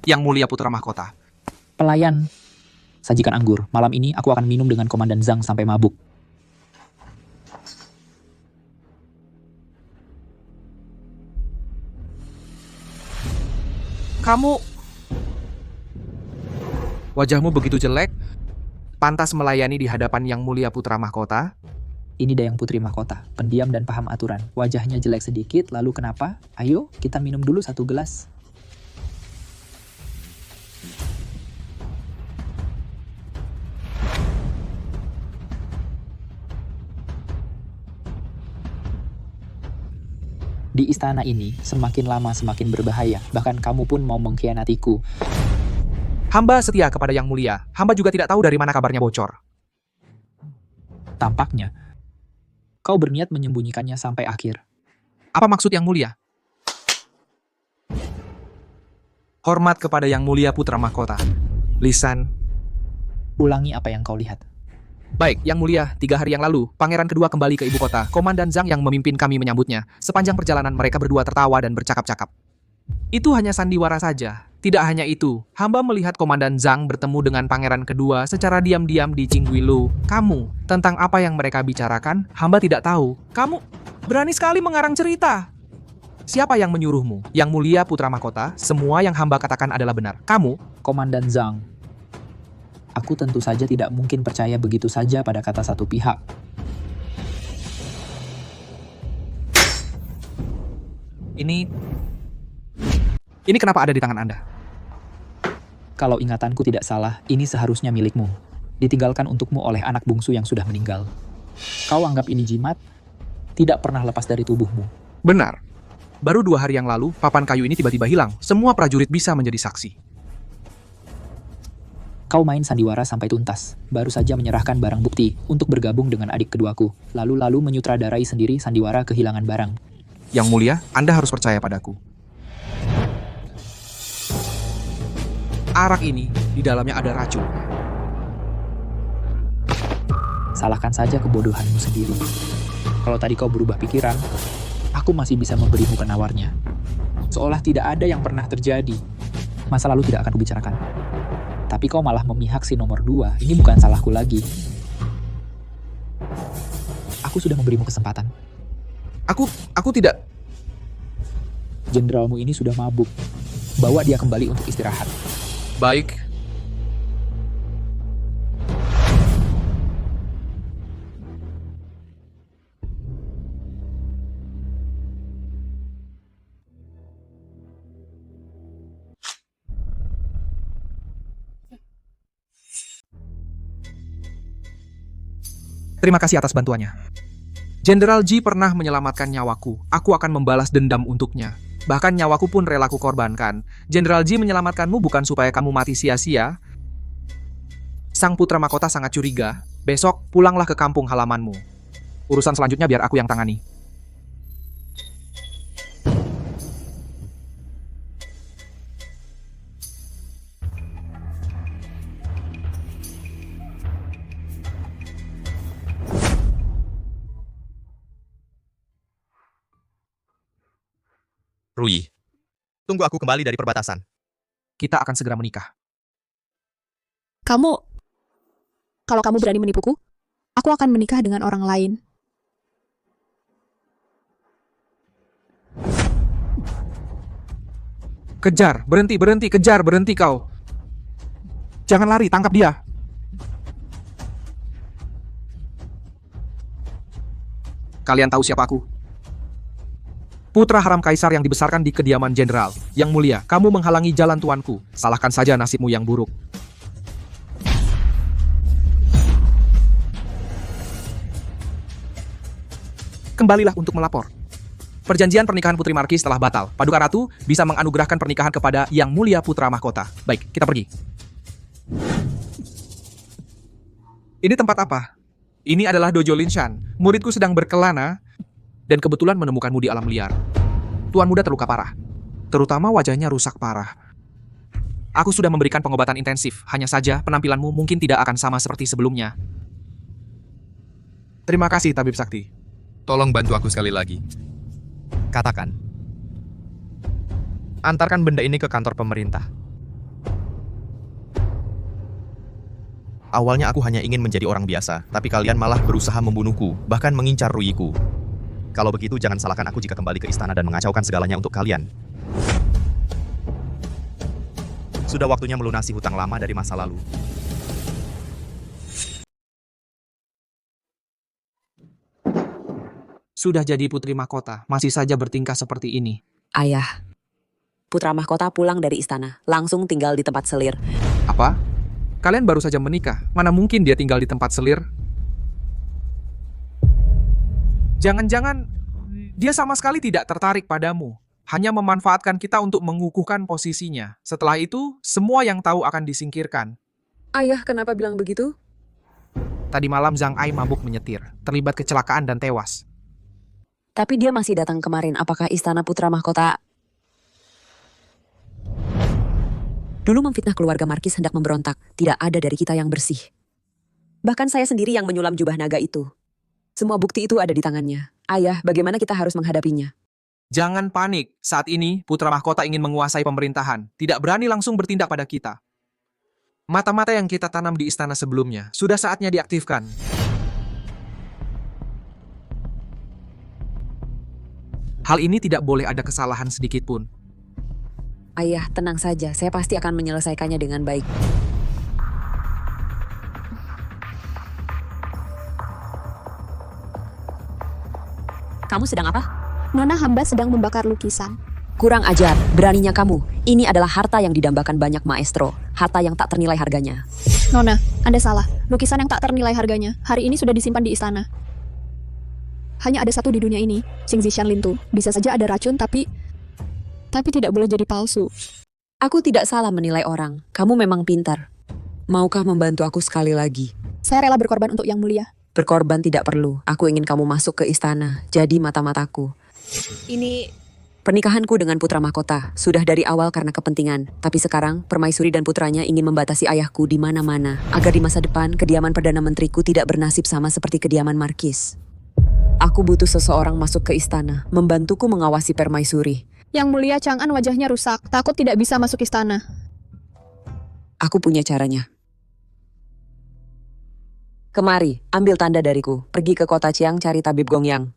Yang mulia putra mahkota. Pelayan, sajikan anggur. Malam ini aku akan minum dengan Komandan Zhang sampai mabuk. Kamu... Wajahmu begitu jelek, pantas melayani di hadapan yang mulia putra mahkota. Ini Dayang Putri Mahkota, pendiam dan paham aturan. Wajahnya jelek sedikit, lalu kenapa? Ayo, kita minum dulu satu gelas. Di istana ini, semakin lama semakin berbahaya. Bahkan kamu pun mau mengkhianatiku. Hamba setia kepada yang mulia. Hamba juga tidak tahu dari mana kabarnya bocor. Tampaknya, kau berniat menyembunyikannya sampai akhir. Apa maksud yang mulia? Hormat kepada yang mulia putra mahkota. Lisan. Ulangi apa yang kau lihat. Baik, yang mulia, 3 hari yang lalu, pangeran kedua kembali ke ibu kota. Komandan Zhang yang memimpin kami menyambutnya. Sepanjang perjalanan mereka berdua tertawa dan bercakap-cakap. Itu hanya sandiwara saja. Tidak hanya itu, hamba melihat Komandan Zhang bertemu dengan pangeran kedua secara diam-diam di Qingguilu. Kamu, tentang apa yang mereka bicarakan, hamba tidak tahu. Kamu berani sekali mengarang cerita. Siapa yang menyuruhmu? Yang mulia putra mahkota, semua yang hamba katakan adalah benar. Kamu, Komandan Zhang, aku tentu saja tidak mungkin percaya begitu saja pada kata satu pihak. Ini kenapa ada di tangan Anda? Kalau ingatanku tidak salah, ini seharusnya milikmu. Ditinggalkan untukmu oleh anak bungsu yang sudah meninggal. Kau anggap ini jimat? Tidak pernah lepas dari tubuhmu. Benar. Baru 2 hari yang lalu, papan kayu ini tiba-tiba hilang. Semua prajurit bisa menjadi saksi. Kau main sandiwara sampai tuntas. Baru saja menyerahkan barang bukti untuk bergabung dengan adik keduaku. Lalu menyutradarai sendiri sandiwara kehilangan barang. Yang mulia, Anda harus percaya padaku. Arak ini, di dalamnya ada racun. Salahkan saja kebodohanmu sendiri. Kalau tadi kau berubah pikiran, aku masih bisa memberimu penawarnya. Seolah tidak ada yang pernah terjadi. Masa lalu tidak akan kubicarakan. Tapi kau malah memihak si nomor 2. Ini bukan salahku lagi. Aku sudah memberimu kesempatan. Aku tidak... Jenderalmu ini sudah mabuk. Bawa dia kembali untuk istirahat. Baik. Terima kasih atas bantuannya. Jenderal Ji pernah menyelamatkan nyawaku. Aku akan membalas dendam untuknya. Bahkan nyawaku pun rela ku korbankan. Jenderal Ji menyelamatkanmu bukan supaya kamu mati sia-sia. Sang putra mahkota sangat curiga. Besok pulanglah ke kampung halamanmu. Urusan selanjutnya biar aku yang tangani. Rui, tunggu aku kembali dari perbatasan. Kita akan segera menikah. Kalau kamu berani menipuku, aku akan menikah dengan orang lain. Kejar, berhenti, kejar, berhenti kau. Jangan lari, tangkap dia. Kalian tahu siapa aku? Putra haram kaisar yang dibesarkan di kediaman jenderal. Yang mulia, kamu menghalangi jalan tuanku. Salahkan saja nasibmu yang buruk. Kembalilah untuk melapor. Perjanjian pernikahan Putri Markis telah batal. Paduka Ratu bisa menganugerahkan pernikahan kepada Yang Mulia Putra Mahkota. Baik, kita pergi. Ini tempat apa? Ini adalah Dojo Linshan. Muridku sedang berkelana dan kebetulan menemukanmu di alam liar. Tuan muda terluka parah. Terutama wajahnya rusak parah. Aku sudah memberikan pengobatan intensif. Hanya saja penampilanmu mungkin tidak akan sama seperti sebelumnya. Terima kasih, Tabib Sakti. Tolong bantu aku sekali lagi. Katakan. Antarkan benda ini ke kantor pemerintah. Awalnya aku hanya ingin menjadi orang biasa, tapi kalian malah berusaha membunuhku, bahkan mengincar Ruiku. Kalau begitu jangan salahkan aku jika kembali ke istana dan mengacaukan segalanya untuk kalian. Sudah waktunya melunasi hutang lama dari masa lalu. Sudah jadi putri mahkota, masih saja bertingkah seperti ini. Ayah, putra mahkota pulang dari istana, langsung tinggal di tempat selir. Apa? Kalian baru saja menikah, mana mungkin dia tinggal di tempat selir? Jangan-jangan dia sama sekali tidak tertarik padamu, hanya memanfaatkan kita untuk mengukuhkan posisinya. Setelah itu, semua yang tahu akan disingkirkan. Ayah, kenapa bilang begitu? Tadi malam Zhang Ai mabuk menyetir, terlibat kecelakaan dan tewas. Tapi dia masih datang kemarin. Apakah istana putra mahkota dulu memfitnah keluarga Markis hendak memberontak? Tidak ada dari kita yang bersih. Bahkan saya sendiri yang menyulam jubah naga itu. Semua bukti itu ada di tangannya. Ayah, bagaimana kita harus menghadapinya? Jangan panik, saat ini putra mahkota ingin menguasai pemerintahan, tidak berani langsung bertindak pada kita. Mata-mata yang kita tanam di istana sebelumnya, sudah saatnya diaktifkan. Hal ini tidak boleh ada kesalahan sedikit pun. Ayah, tenang saja. Saya pasti akan menyelesaikannya dengan baik. Kamu sedang apa? Nona hamba sedang membakar lukisan. Kurang ajar. Beraninya kamu. Ini adalah harta yang didambakan banyak maestro. Harta yang tak ternilai harganya. Nona, Anda salah. Lukisan yang tak ternilai harganya hari ini sudah disimpan di istana. Hanya ada satu di dunia ini, Xingzi Shanlintu. Bisa saja ada racun, tapi tidak boleh jadi palsu. Aku tidak salah menilai orang. Kamu memang pintar. Maukah membantu aku sekali lagi? Saya rela berkorban untuk Yang Mulia. Berkorban tidak perlu. Aku ingin kamu masuk ke istana. Jadi mata-mataku. Ini pernikahanku dengan putra mahkota. Sudah dari awal karena kepentingan. Tapi sekarang, permaisuri dan putranya ingin membatasi ayahku di mana-mana. Agar di masa depan, kediaman Perdana Menteriku tidak bernasib sama seperti kediaman Markis. Aku butuh seseorang masuk ke istana, membantuku mengawasi permaisuri. Yang Mulia Chang'an wajahnya rusak, takut tidak bisa masuk istana. Aku punya caranya. Kemari, ambil tanda dariku. Pergi ke kota Chiang cari tabib Gongyang.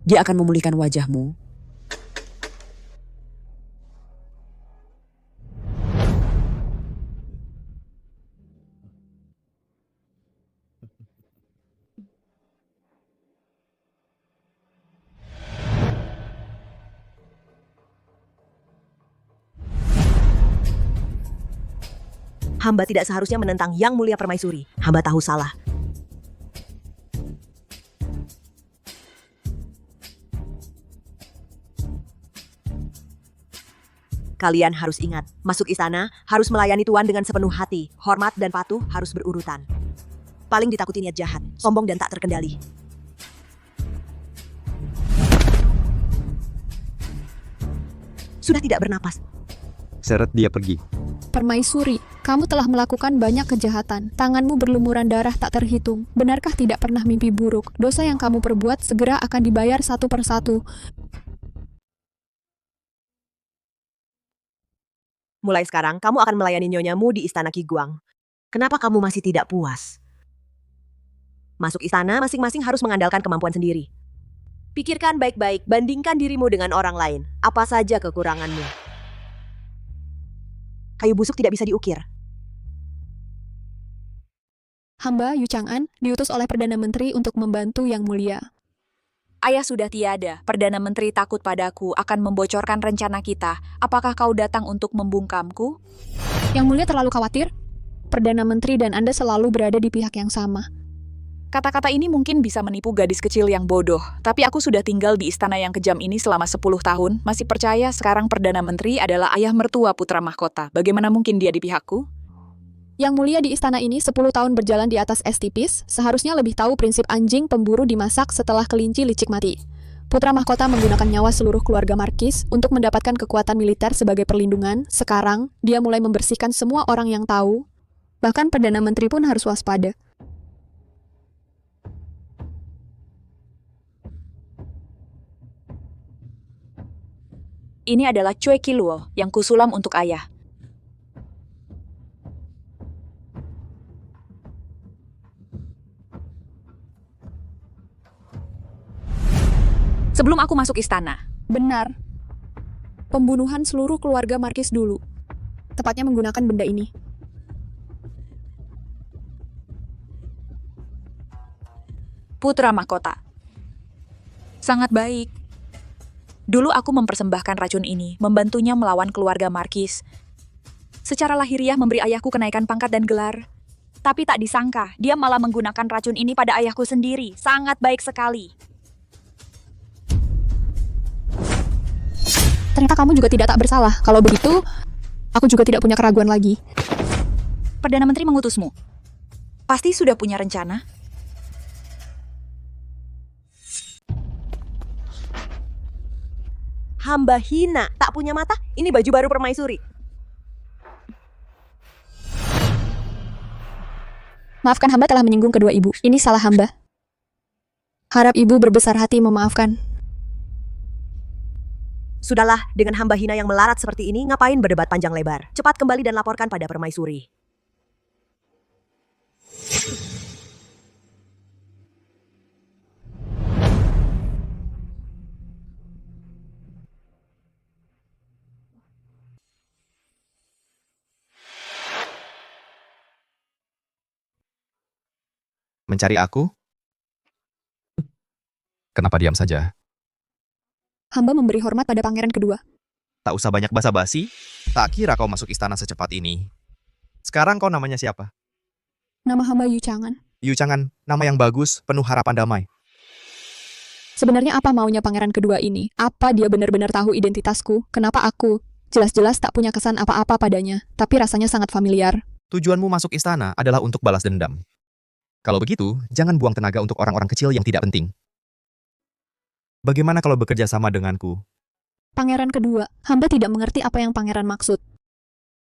Dia akan memulihkan wajahmu. Hamba tidak seharusnya menentang Yang Mulia Permaisuri. Hamba tahu salah. Kalian harus ingat, masuk istana harus melayani tuan dengan sepenuh hati. Hormat dan patuh harus berurutan. Paling ditakuti niat jahat, sombong dan tak terkendali. Sudah tidak bernapas. Seret dia pergi. Permaisuri, kamu telah melakukan banyak kejahatan. Tanganmu berlumuran darah tak terhitung. Benarkah tidak pernah mimpi buruk? Dosa yang kamu perbuat segera akan dibayar satu persatu. Mulai sekarang, kamu akan melayani nyonyamu di Istana Kiguang. Kenapa kamu masih tidak puas? Masuk istana, masing-masing harus mengandalkan kemampuan sendiri. Pikirkan baik-baik, bandingkan dirimu dengan orang lain. Apa saja kekuranganmu? Kayu busuk tidak bisa diukir. Hamba Yu Chang'an diutus oleh Perdana Menteri untuk membantu Yang Mulia. Ayah sudah tiada. Perdana Menteri takut padaku akan membocorkan rencana kita. Apakah kau datang untuk membungkamku? Yang Mulia terlalu khawatir. Perdana Menteri dan Anda selalu berada di pihak yang sama. Kata-kata ini mungkin bisa menipu gadis kecil yang bodoh. Tapi aku sudah tinggal di istana yang kejam ini selama 10 tahun. Masih percaya sekarang Perdana Menteri adalah ayah mertua putra mahkota. Bagaimana mungkin dia di pihakku? Yang Mulia di istana ini 10 tahun berjalan di atas es tipis, seharusnya lebih tahu prinsip anjing pemburu dimasak setelah kelinci licik mati. Putra mahkota menggunakan nyawa seluruh keluarga Markis untuk mendapatkan kekuatan militer sebagai perlindungan. Sekarang, dia mulai membersihkan semua orang yang tahu. Bahkan Perdana Menteri pun harus waspada. Ini adalah Cue Kiluo yang kusulam untuk ayah. Sebelum aku masuk istana. Benar. Pembunuhan seluruh keluarga Markis dulu. Tepatnya menggunakan benda ini. Putra mahkota. Sangat baik. Dulu aku mempersembahkan racun ini, membantunya melawan keluarga Markis. Secara lahiriah memberi ayahku kenaikan pangkat dan gelar. Tapi tak disangka, dia malah menggunakan racun ini pada ayahku sendiri. Sangat baik sekali. Ternyata kamu juga tidak tak bersalah. Kalau begitu, aku juga tidak punya keraguan lagi. Perdana Menteri mengutusmu. Pasti sudah punya rencana. Hamba hina, tak punya mata. Ini baju baru permaisuri. Maafkan hamba telah menyinggung kedua ibu. Ini salah hamba. Harap ibu berbesar hati memaafkan. Sudahlah, dengan hamba hina yang melarat seperti ini, ngapain berdebat panjang lebar? Cepat kembali dan laporkan pada permaisuri. Mencari aku? Kenapa diam saja? Hamba memberi hormat pada pangeran kedua. Tak usah banyak basa-basi. Tak kira kau masuk istana secepat ini. Sekarang kau namanya siapa? Nama hamba Yu Chang'an. Yu Chang'an, nama yang bagus, penuh harapan damai. Sebenarnya apa maunya pangeran kedua ini? Apa dia benar-benar tahu identitasku? Kenapa aku? Jelas-jelas tak punya kesan apa-apa padanya, tapi rasanya sangat familiar. Tujuanmu masuk istana adalah untuk balas dendam. Kalau begitu, jangan buang tenaga untuk orang-orang kecil yang tidak penting. Bagaimana kalau bekerja sama denganku? Pangeran kedua, hamba tidak mengerti apa yang pangeran maksud.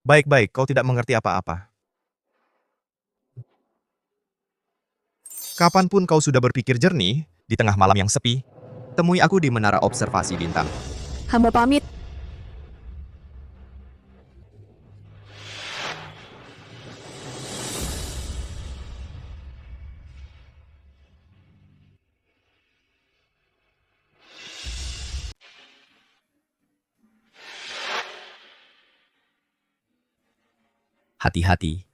Baik-baik, kau tidak mengerti apa-apa. Kapanpun kau sudah berpikir jernih, di tengah malam yang sepi, temui aku di menara observasi bintang. Hamba pamit. Hati-hati.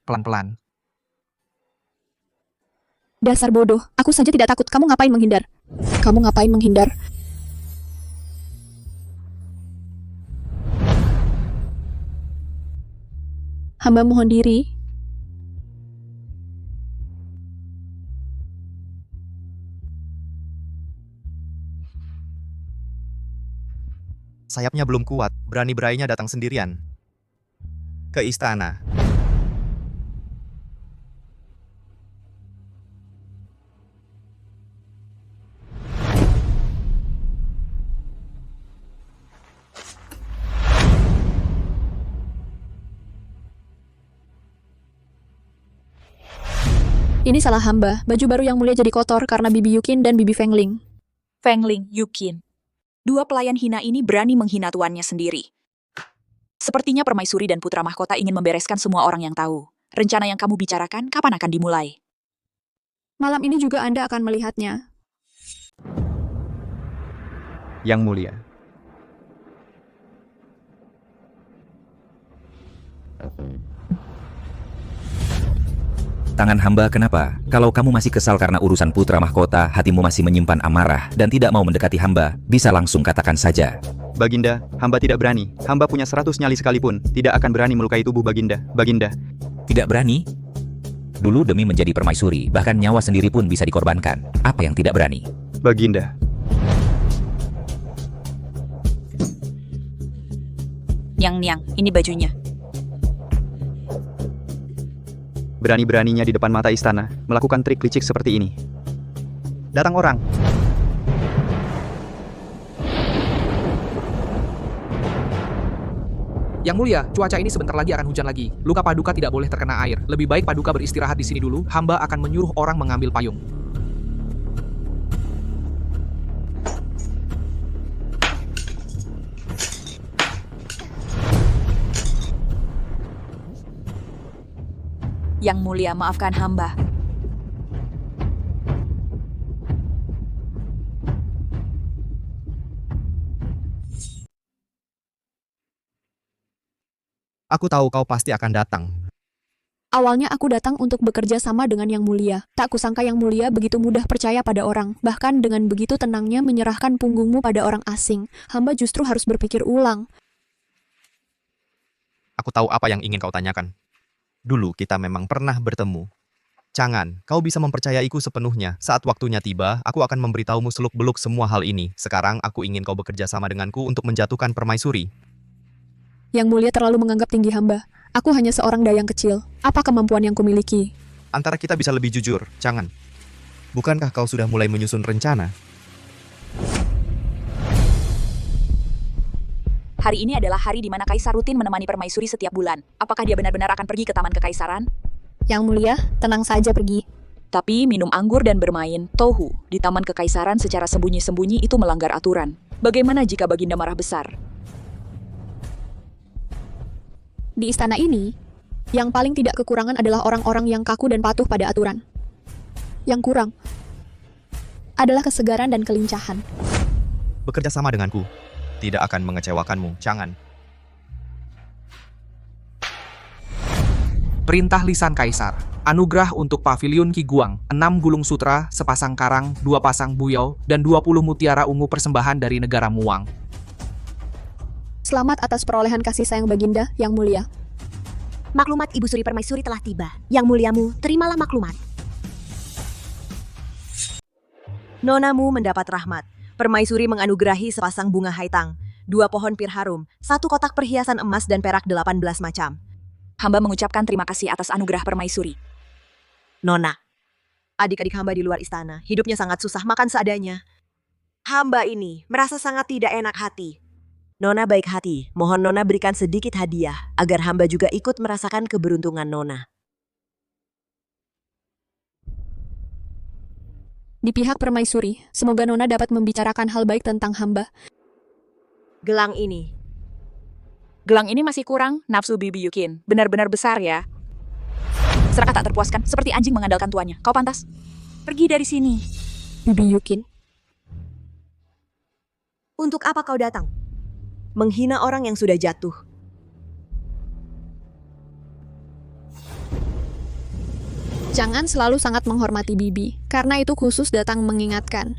Pelan-pelan. Dasar bodoh, aku saja tidak takut. Kamu ngapain menghindar? Kamu ngapain menghindar? Hamba mohon diri. Sayapnya belum kuat, berani-beraninya datang sendirian ke istana. Ini salah hamba. Baju baru yang mulia jadi kotor karena Bibi Yukin dan Bibi Fengling. Fengling, Yukin. Dua pelayan hina ini berani menghina tuannya sendiri. Sepertinya Permaisuri dan Putra Mahkota ingin membereskan semua orang yang tahu. Rencana yang kamu bicarakan kapan akan dimulai? Malam ini juga Anda akan melihatnya. Yang mulia. Tangan hamba kenapa? Kalau kamu masih kesal karena urusan putra mahkota, hatimu masih menyimpan amarah, dan tidak mau mendekati hamba, bisa langsung katakan saja. Baginda, hamba tidak berani. Hamba punya 100 nyali sekalipun, tidak akan berani melukai tubuh Baginda. Baginda. Tidak berani? Dulu demi menjadi permaisuri, bahkan nyawa sendiri pun bisa dikorbankan. Apa yang tidak berani? Baginda. Nyang, ini bajunya. Berani-beraninya di depan mata istana, melakukan trik licik seperti ini. Datang orang. Yang mulia, cuaca ini sebentar lagi akan hujan lagi. Luka Paduka tidak boleh terkena air. Lebih baik Paduka beristirahat di sini dulu. Hamba akan menyuruh orang mengambil payung. Yang mulia, maafkan hamba. Aku tahu kau pasti akan datang. Awalnya aku datang untuk bekerja sama dengan Yang Mulia. Tak kusangka Yang Mulia begitu mudah percaya pada orang. Bahkan dengan begitu tenangnya menyerahkan punggungmu pada orang asing. Hamba justru harus berpikir ulang. Aku tahu apa yang ingin kau tanyakan. Dulu kita memang pernah bertemu. Jangan, kau bisa mempercayaiku sepenuhnya. Saat waktunya tiba, aku akan memberitahumu seluk-beluk semua hal ini. Sekarang aku ingin kau bekerja sama denganku untuk menjatuhkan permaisuri. Yang Mulia terlalu menganggap tinggi hamba. Aku hanya seorang dayang kecil. Apa kemampuan yang kumiliki? Antara kita bisa lebih jujur, jangan. Bukankah kau sudah mulai menyusun rencana? Hari ini adalah hari di mana Kaisar rutin menemani permaisuri setiap bulan. Apakah dia benar-benar akan pergi ke Taman Kekaisaran? Yang Mulia, tenang saja pergi. Tapi minum anggur dan bermain tohu di Taman Kekaisaran secara sembunyi-sembunyi itu melanggar aturan. Bagaimana jika Baginda marah besar? Di istana ini, yang paling tidak kekurangan adalah orang-orang yang kaku dan patuh pada aturan. Yang kurang adalah kesegaran dan kelincahan. Bekerja sama denganku. Tidak akan mengecewakanmu, jangan. Perintah lisan Kaisar. Anugerah untuk Paviliun Ki Guang. 6 gulung sutra, sepasang karang, 2 pasang buyau, dan 20 mutiara ungu persembahan dari negara Muang. Selamat atas perolehan kasih sayang Baginda, Yang Mulia. Maklumat Ibu Suri Permaisuri telah tiba. Yang muliamu, terimalah maklumat. Nonamu mendapat rahmat. Permaisuri menganugerahi sepasang bunga haitang, 2 pohon pir harum, 1 kotak perhiasan emas dan perak 18 macam. Hamba mengucapkan terima kasih atas anugerah permaisuri. Nona, adik-adik hamba di luar istana, hidupnya sangat susah, makan seadanya. Hamba ini merasa sangat tidak enak hati. Nona baik hati, mohon Nona berikan sedikit hadiah, agar hamba juga ikut merasakan keberuntungan Nona. Di pihak permaisuri, semoga Nona dapat membicarakan hal baik tentang hamba. Gelang ini. Gelang ini masih kurang, nafsu Bibi Yukin. Benar-benar besar ya. Serakah tak terpuaskan, seperti anjing mengandalkan tuannya. Kau pantas. Pergi dari sini. Bibi Yukin. Untuk apa kau datang? Menghina orang yang sudah jatuh. Jangan selalu sangat menghormati Bibi, karena itu khusus datang mengingatkan.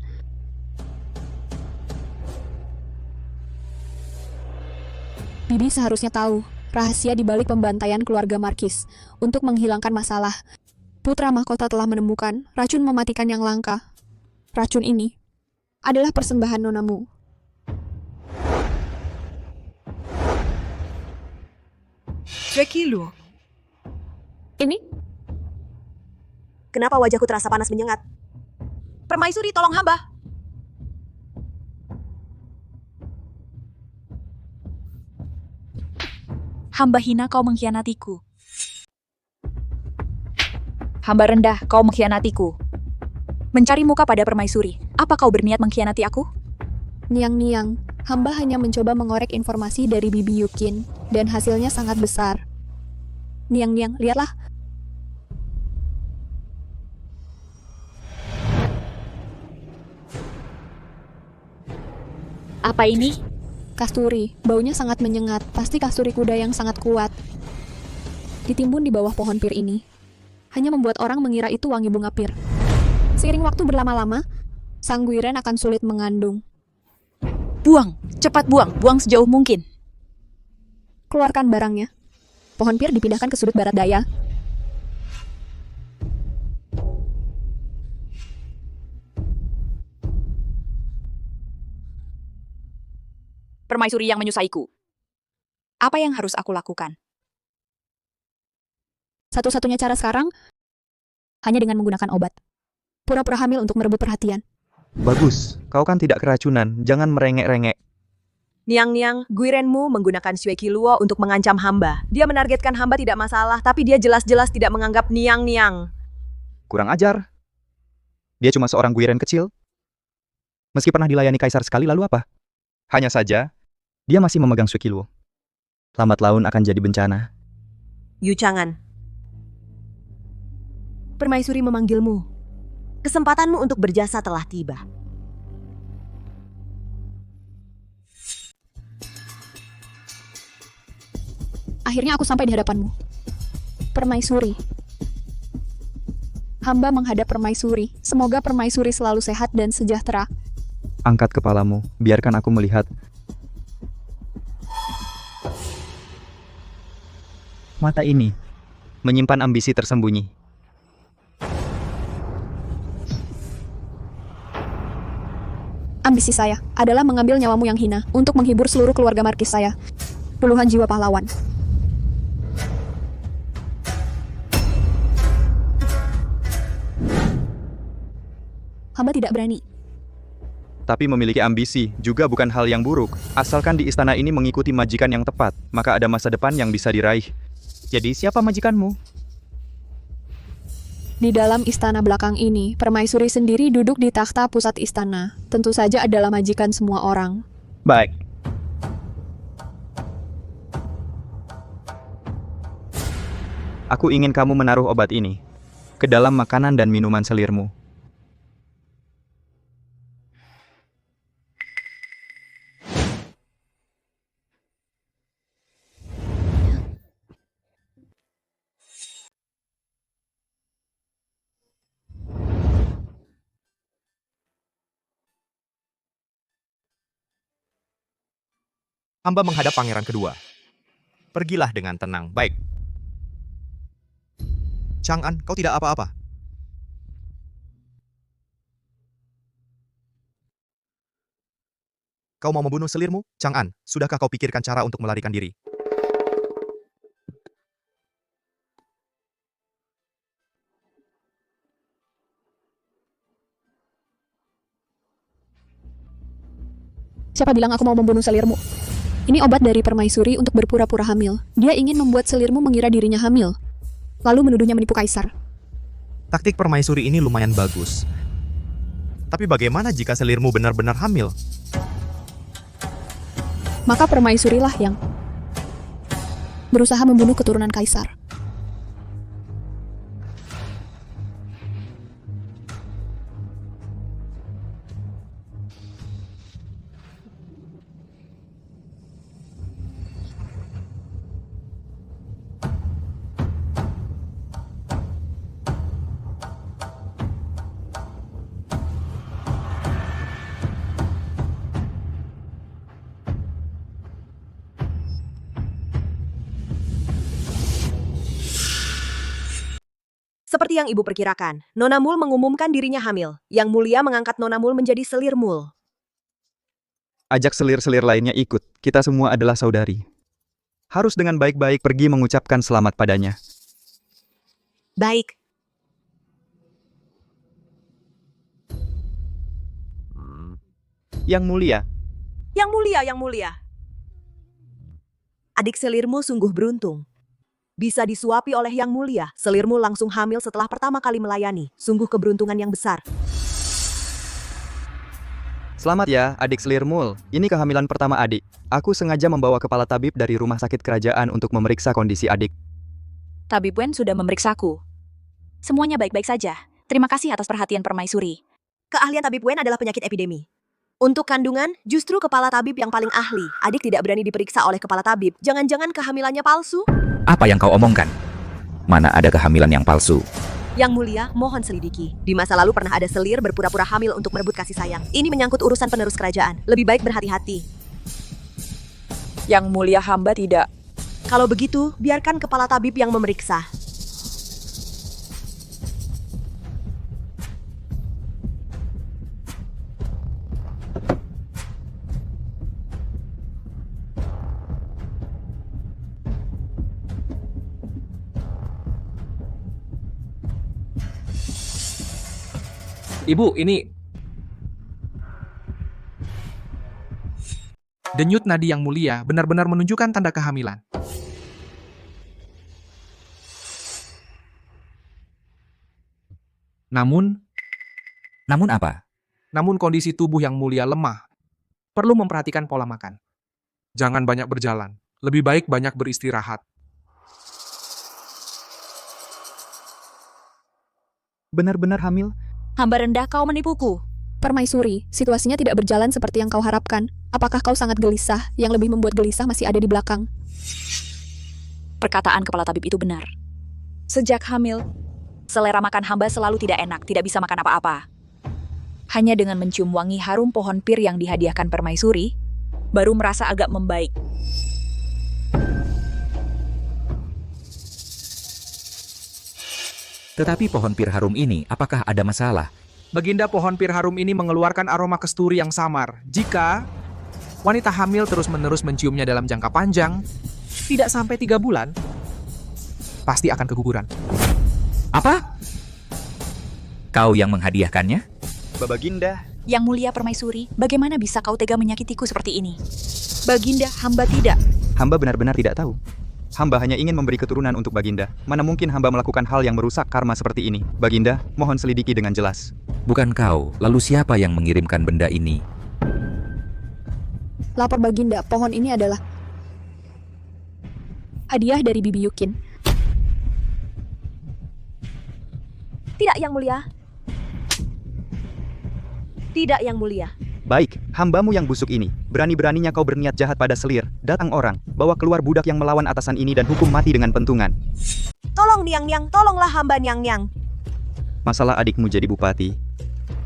Bibi seharusnya tahu rahasia di balik pembantaian keluarga Markis. Untuk menghilangkan masalah, Putra Mahkota telah menemukan racun mematikan yang langka. Racun ini adalah persembahan nonamu. Rekilu. Ini? Kenapa wajahku terasa panas menyengat? Permaisuri, tolong hamba. Hamba hina kau mengkhianatiku. Hamba rendah, kau mengkhianatiku. Mencari muka pada permaisuri. Apa kau berniat mengkhianati aku? Niang-niang, hamba hanya mencoba mengorek informasi dari Bibi Yukin, dan hasilnya sangat besar. Niang-niang, lihatlah. Apa ini? Kasturi, baunya sangat menyengat, pasti kasturi kuda yang sangat kuat. Ditimbun di bawah pohon pir ini, hanya membuat orang mengira itu wangi bunga pir. Seiring waktu berlama-lama, sang Guiren akan sulit mengandung. Buang, cepat buang, buang sejauh mungkin. Keluarkan barangnya. Pohon pir dipindahkan ke sudut barat daya. Permaisuri yang menyusaiku. Apa yang harus aku lakukan? Satu-satunya cara sekarang, hanya dengan menggunakan obat. Pura-pura hamil untuk merebut perhatian. Bagus, kau kan tidak keracunan, jangan merengek-rengek. Niang-niang, Guirenmu menggunakan Shueki Luo untuk mengancam hamba. Dia menargetkan hamba tidak masalah, tapi dia jelas-jelas tidak menganggap Niang-niang. Kurang ajar. Dia cuma seorang Guiren kecil. Meski pernah dilayani kaisar sekali, lalu apa? Hanya saja, dia masih memegang Shueki Luo. Lambat laun akan jadi bencana. Yu Chang'an. Permaisuri memanggilmu. Kesempatanmu untuk berjasa telah tiba. Akhirnya aku sampai di hadapanmu. Permaisuri. Hamba menghadap Permaisuri. Semoga Permaisuri selalu sehat dan sejahtera. Angkat kepalamu, biarkan aku melihat. Mata ini menyimpan ambisi tersembunyi. Ambisi saya adalah mengambil nyawamu yang hina untuk menghibur seluruh keluarga markis saya. Puluhan jiwa pahlawan. Hamba tidak berani. Tapi memiliki ambisi juga bukan hal yang buruk. Asalkan di istana ini mengikuti majikan yang tepat, maka ada masa depan yang bisa diraih. Jadi siapa majikanmu? Di dalam istana belakang ini, Permaisuri sendiri duduk di takhta pusat istana. Tentu saja adalah majikan semua orang. Baik. Aku ingin kamu menaruh obat ini ke dalam makanan dan minuman selirmu. Hamba menghadap pangeran kedua. Pergilah dengan tenang, baik. Chang'an, kau tidak apa-apa. Kau mau membunuh selirmu? Chang'an, sudahkah kau pikirkan cara untuk melarikan diri? Siapa bilang aku mau membunuh selirmu? Ini obat dari Permaisuri untuk berpura-pura hamil. Dia ingin membuat selirmu mengira dirinya hamil, lalu menuduhnya menipu kaisar. Taktik permaisuri ini lumayan bagus. Tapi bagaimana jika selirmu benar-benar hamil? Maka Permaisurilah yang berusaha membunuh keturunan kaisar. Seperti yang ibu perkirakan, Nona Mul mengumumkan dirinya hamil. Yang mulia mengangkat Nona Mul menjadi selir Mul. Ajak selir-selir lainnya ikut, kita semua adalah saudari. Harus dengan baik-baik pergi mengucapkan selamat padanya. Baik. Yang mulia, Yang mulia, yang mulia. Adik selirmu sungguh beruntung. Bisa disuapi oleh Yang Mulia. Selirmu langsung hamil setelah pertama kali melayani. Sungguh keberuntungan yang besar. Selamat ya, adik Selirmul. Ini kehamilan pertama adik. Aku sengaja membawa kepala tabib dari rumah sakit kerajaan untuk memeriksa kondisi adik. Tabib Wen sudah memeriksaku. Semuanya baik-baik saja. Terima kasih atas perhatian Permaisuri. Keahlian tabib Wen adalah penyakit epidemi. Untuk kandungan, justru kepala tabib yang paling ahli. Adik tidak berani diperiksa oleh kepala tabib. Jangan-jangan kehamilannya palsu? Apa yang kau omongkan? Mana ada kehamilan yang palsu? Yang Mulia, mohon selidiki. Di masa lalu pernah ada selir berpura-pura hamil untuk merebut kasih sayang. Ini menyangkut urusan penerus kerajaan. Lebih baik berhati-hati. Yang Mulia hamba tidak. Kalau begitu, biarkan kepala tabib yang memeriksa. Ibu, ini... Denyut nadi Yang Mulia benar-benar menunjukkan tanda kehamilan. Namun Apa? Namun kondisi tubuh Yang Mulia lemah. Perlu memperhatikan pola makan. Jangan banyak berjalan. Lebih baik banyak beristirahat. Benar-benar hamil? Hamba rendah kau menipuku. Permaisuri, situasinya tidak berjalan seperti yang kau harapkan. Apakah kau sangat gelisah? Yang lebih membuat gelisah masih ada di belakang. Perkataan kepala tabib itu benar. Sejak hamil, selera makan hamba selalu tidak enak, tidak bisa makan apa-apa. Hanya dengan mencium wangi harum pohon pir yang dihadiahkan Permaisuri, baru merasa agak membaik. Tetapi pohon pir harum ini, apakah ada masalah? Baginda, pohon pir harum ini mengeluarkan aroma kesturi yang samar. Jika wanita hamil terus-menerus menciumnya dalam jangka panjang, tidak sampai 3 bulan, pasti akan keguguran. Apa? Kau yang menghadiahkannya? Baginda, Yang Mulia Permaisuri, bagaimana bisa kau tega menyakitiku seperti ini? Baginda, hamba tidak. hamba benar-benar tidak tahu. Hamba hanya ingin memberi keturunan untuk Baginda. Mana mungkin hamba melakukan hal yang merusak karma seperti ini. Baginda, mohon selidiki dengan jelas. Bukan kau, lalu siapa yang mengirimkan benda ini? Lapor Baginda, pohon ini adalah hadiah dari Bibi Yukin. Tidak, Yang Mulia. Tidak, Yang Mulia. Baik, hambamu yang busuk ini. Berani-beraninya kau berniat jahat pada selir. Datang orang, bawa keluar budak yang melawan atasan ini dan hukum mati dengan pentungan. Tolong Niang-Niang, tolonglah hamba Niang-Niang. Masalah adikmu jadi bupati.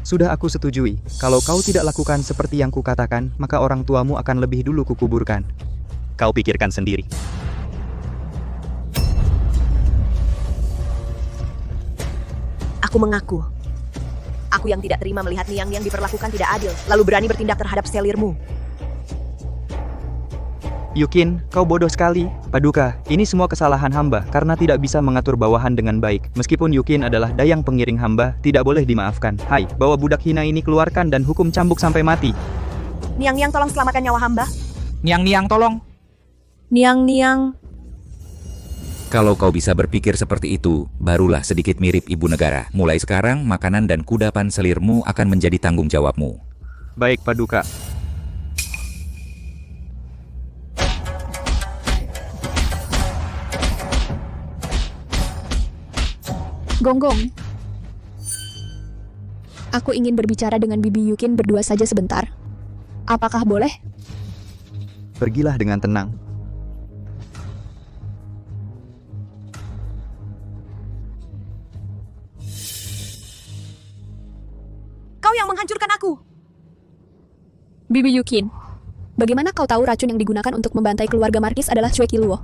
Sudah aku setujui, kalau kau tidak lakukan seperti yang kukatakan, maka orang tuamu akan lebih dulu kukuburkan. Kau pikirkan sendiri. Aku mengaku. Aku yang tidak terima melihat Niang-Niang diperlakukan tidak adil, lalu berani bertindak terhadap selirmu. Yukin, kau bodoh sekali. Paduka, ini semua kesalahan hamba karena tidak bisa mengatur bawahan dengan baik. Meskipun Yukin adalah dayang pengiring hamba, tidak boleh dimaafkan. Hai, bawa budak hina ini keluarkan dan hukum cambuk sampai mati. Niang-Niang, tolong selamatkan nyawa hamba. Niang-Niang, tolong. Niang-Niang. Kalau kau bisa berpikir seperti itu, barulah sedikit mirip ibu negara. Mulai sekarang, makanan dan kudapan selirmu akan menjadi tanggung jawabmu. Baik, Paduka. Gonggong. Aku ingin berbicara dengan Bibi Yukin berdua saja sebentar. Apakah boleh? Pergilah dengan tenang. Kau yang menghancurkan aku. Bibi Yukin, bagaimana kau tahu racun yang digunakan untuk membantai keluarga Markis adalah Shue Kiluo?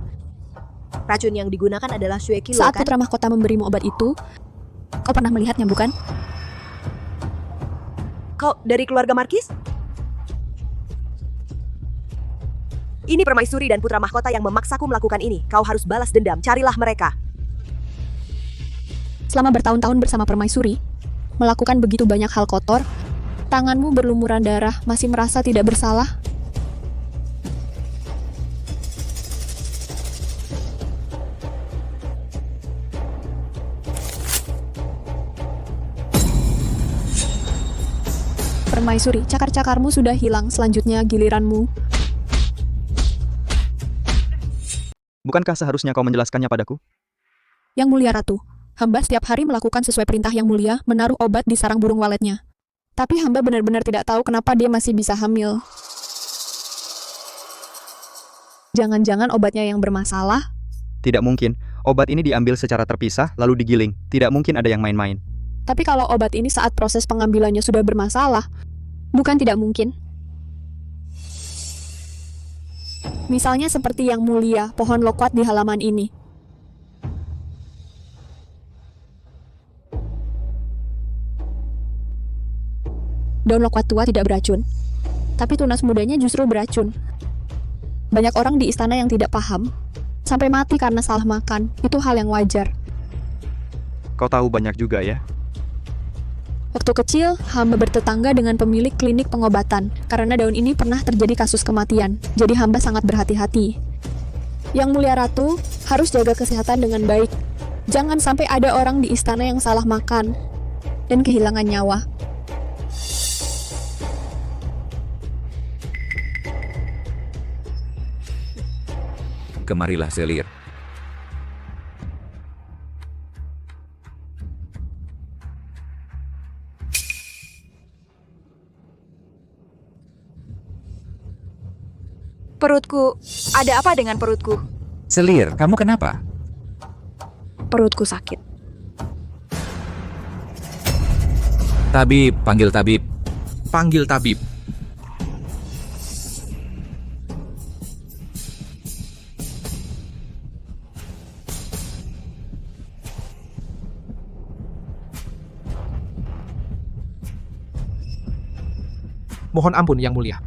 Racun yang digunakan adalah Shue Kiluo, Saat kan? putra mahkota memberimu obat itu, kau pernah melihatnya, bukan? Kau dari keluarga Markis? Ini permaisuri dan putra mahkota yang memaksaku melakukan ini. Kau harus balas dendam. Carilah mereka. Selama bertahun-tahun bersama permaisuri, melakukan begitu banyak hal kotor, tanganmu berlumuran darah, masih merasa tidak bersalah? Permaisuri, cakar-cakarmu sudah hilang, selanjutnya giliranmu. Bukankah seharusnya kau menjelaskannya padaku? Yang Mulia Ratu, hamba setiap hari melakukan sesuai perintah Yang Mulia, menaruh obat di sarang burung waletnya. Tapi hamba benar-benar tidak tahu kenapa dia masih bisa hamil. Jangan-jangan obatnya yang bermasalah? Tidak mungkin. Obat ini diambil secara terpisah lalu digiling. Tidak mungkin ada yang main-main. Tapi kalau obat ini saat proses pengambilannya sudah bermasalah, bukan tidak mungkin. Misalnya seperti Yang Mulia, pohon loquat di halaman ini. Daun loquat tua tidak beracun, tapi tunas mudanya justru beracun. Banyak orang di istana yang tidak paham, sampai mati karena salah makan. Itu hal yang wajar. Kau tahu banyak juga ya. Waktu kecil, hamba bertetangga dengan pemilik klinik pengobatan. Karena daun ini pernah terjadi kasus kematian, jadi hamba sangat berhati-hati. Yang Mulia Ratu harus jaga kesehatan dengan baik. Jangan sampai ada orang di istana yang salah makan dan kehilangan nyawa. Kemarilah Selir. Perutku, ada apa dengan perutku? Selir, kamu kenapa? Perutku sakit. Tabib, panggil tabib. Panggil tabib. Mohon ampun, Yang Mulia.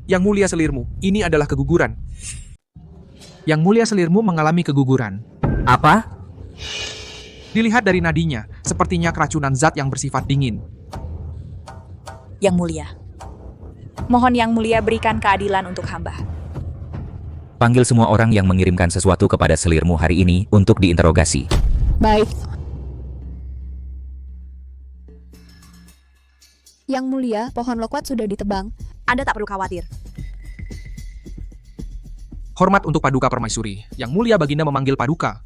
Yang Mulia Selirmu, ini adalah keguguran. Yang Mulia Selirmu mengalami keguguran. Apa? Dilihat dari nadinya, sepertinya keracunan zat yang bersifat dingin. Yang Mulia. Mohon Yang Mulia berikan keadilan untuk hamba. Panggil semua orang yang mengirimkan sesuatu kepada Selirmu hari ini untuk diinterogasi. Baik. Yang Mulia, pohon loquat sudah ditebang. Anda tak perlu khawatir. Hormat untuk Paduka Permaisuri. Yang Mulia Baginda memanggil Paduka.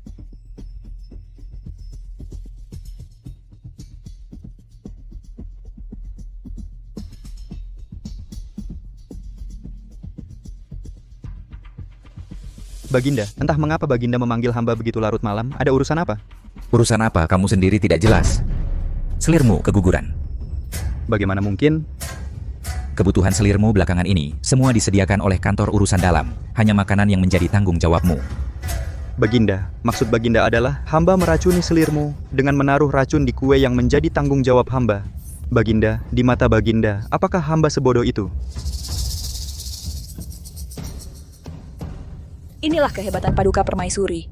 Baginda, entah mengapa Baginda memanggil hamba begitu larut malam. Ada urusan apa? Urusan apa kamu sendiri tidak jelas? Selirmu keguguran. Bagaimana mungkin? Kebutuhan selirmu belakangan ini, semua disediakan oleh kantor urusan dalam. Hanya makanan yang menjadi tanggung jawabmu. Baginda, maksud Baginda adalah hamba meracuni selirmu dengan menaruh racun di kue yang menjadi tanggung jawab hamba. Baginda, di mata Baginda, apakah hamba sebodoh itu? Inilah kehebatan Paduka Permaisuri.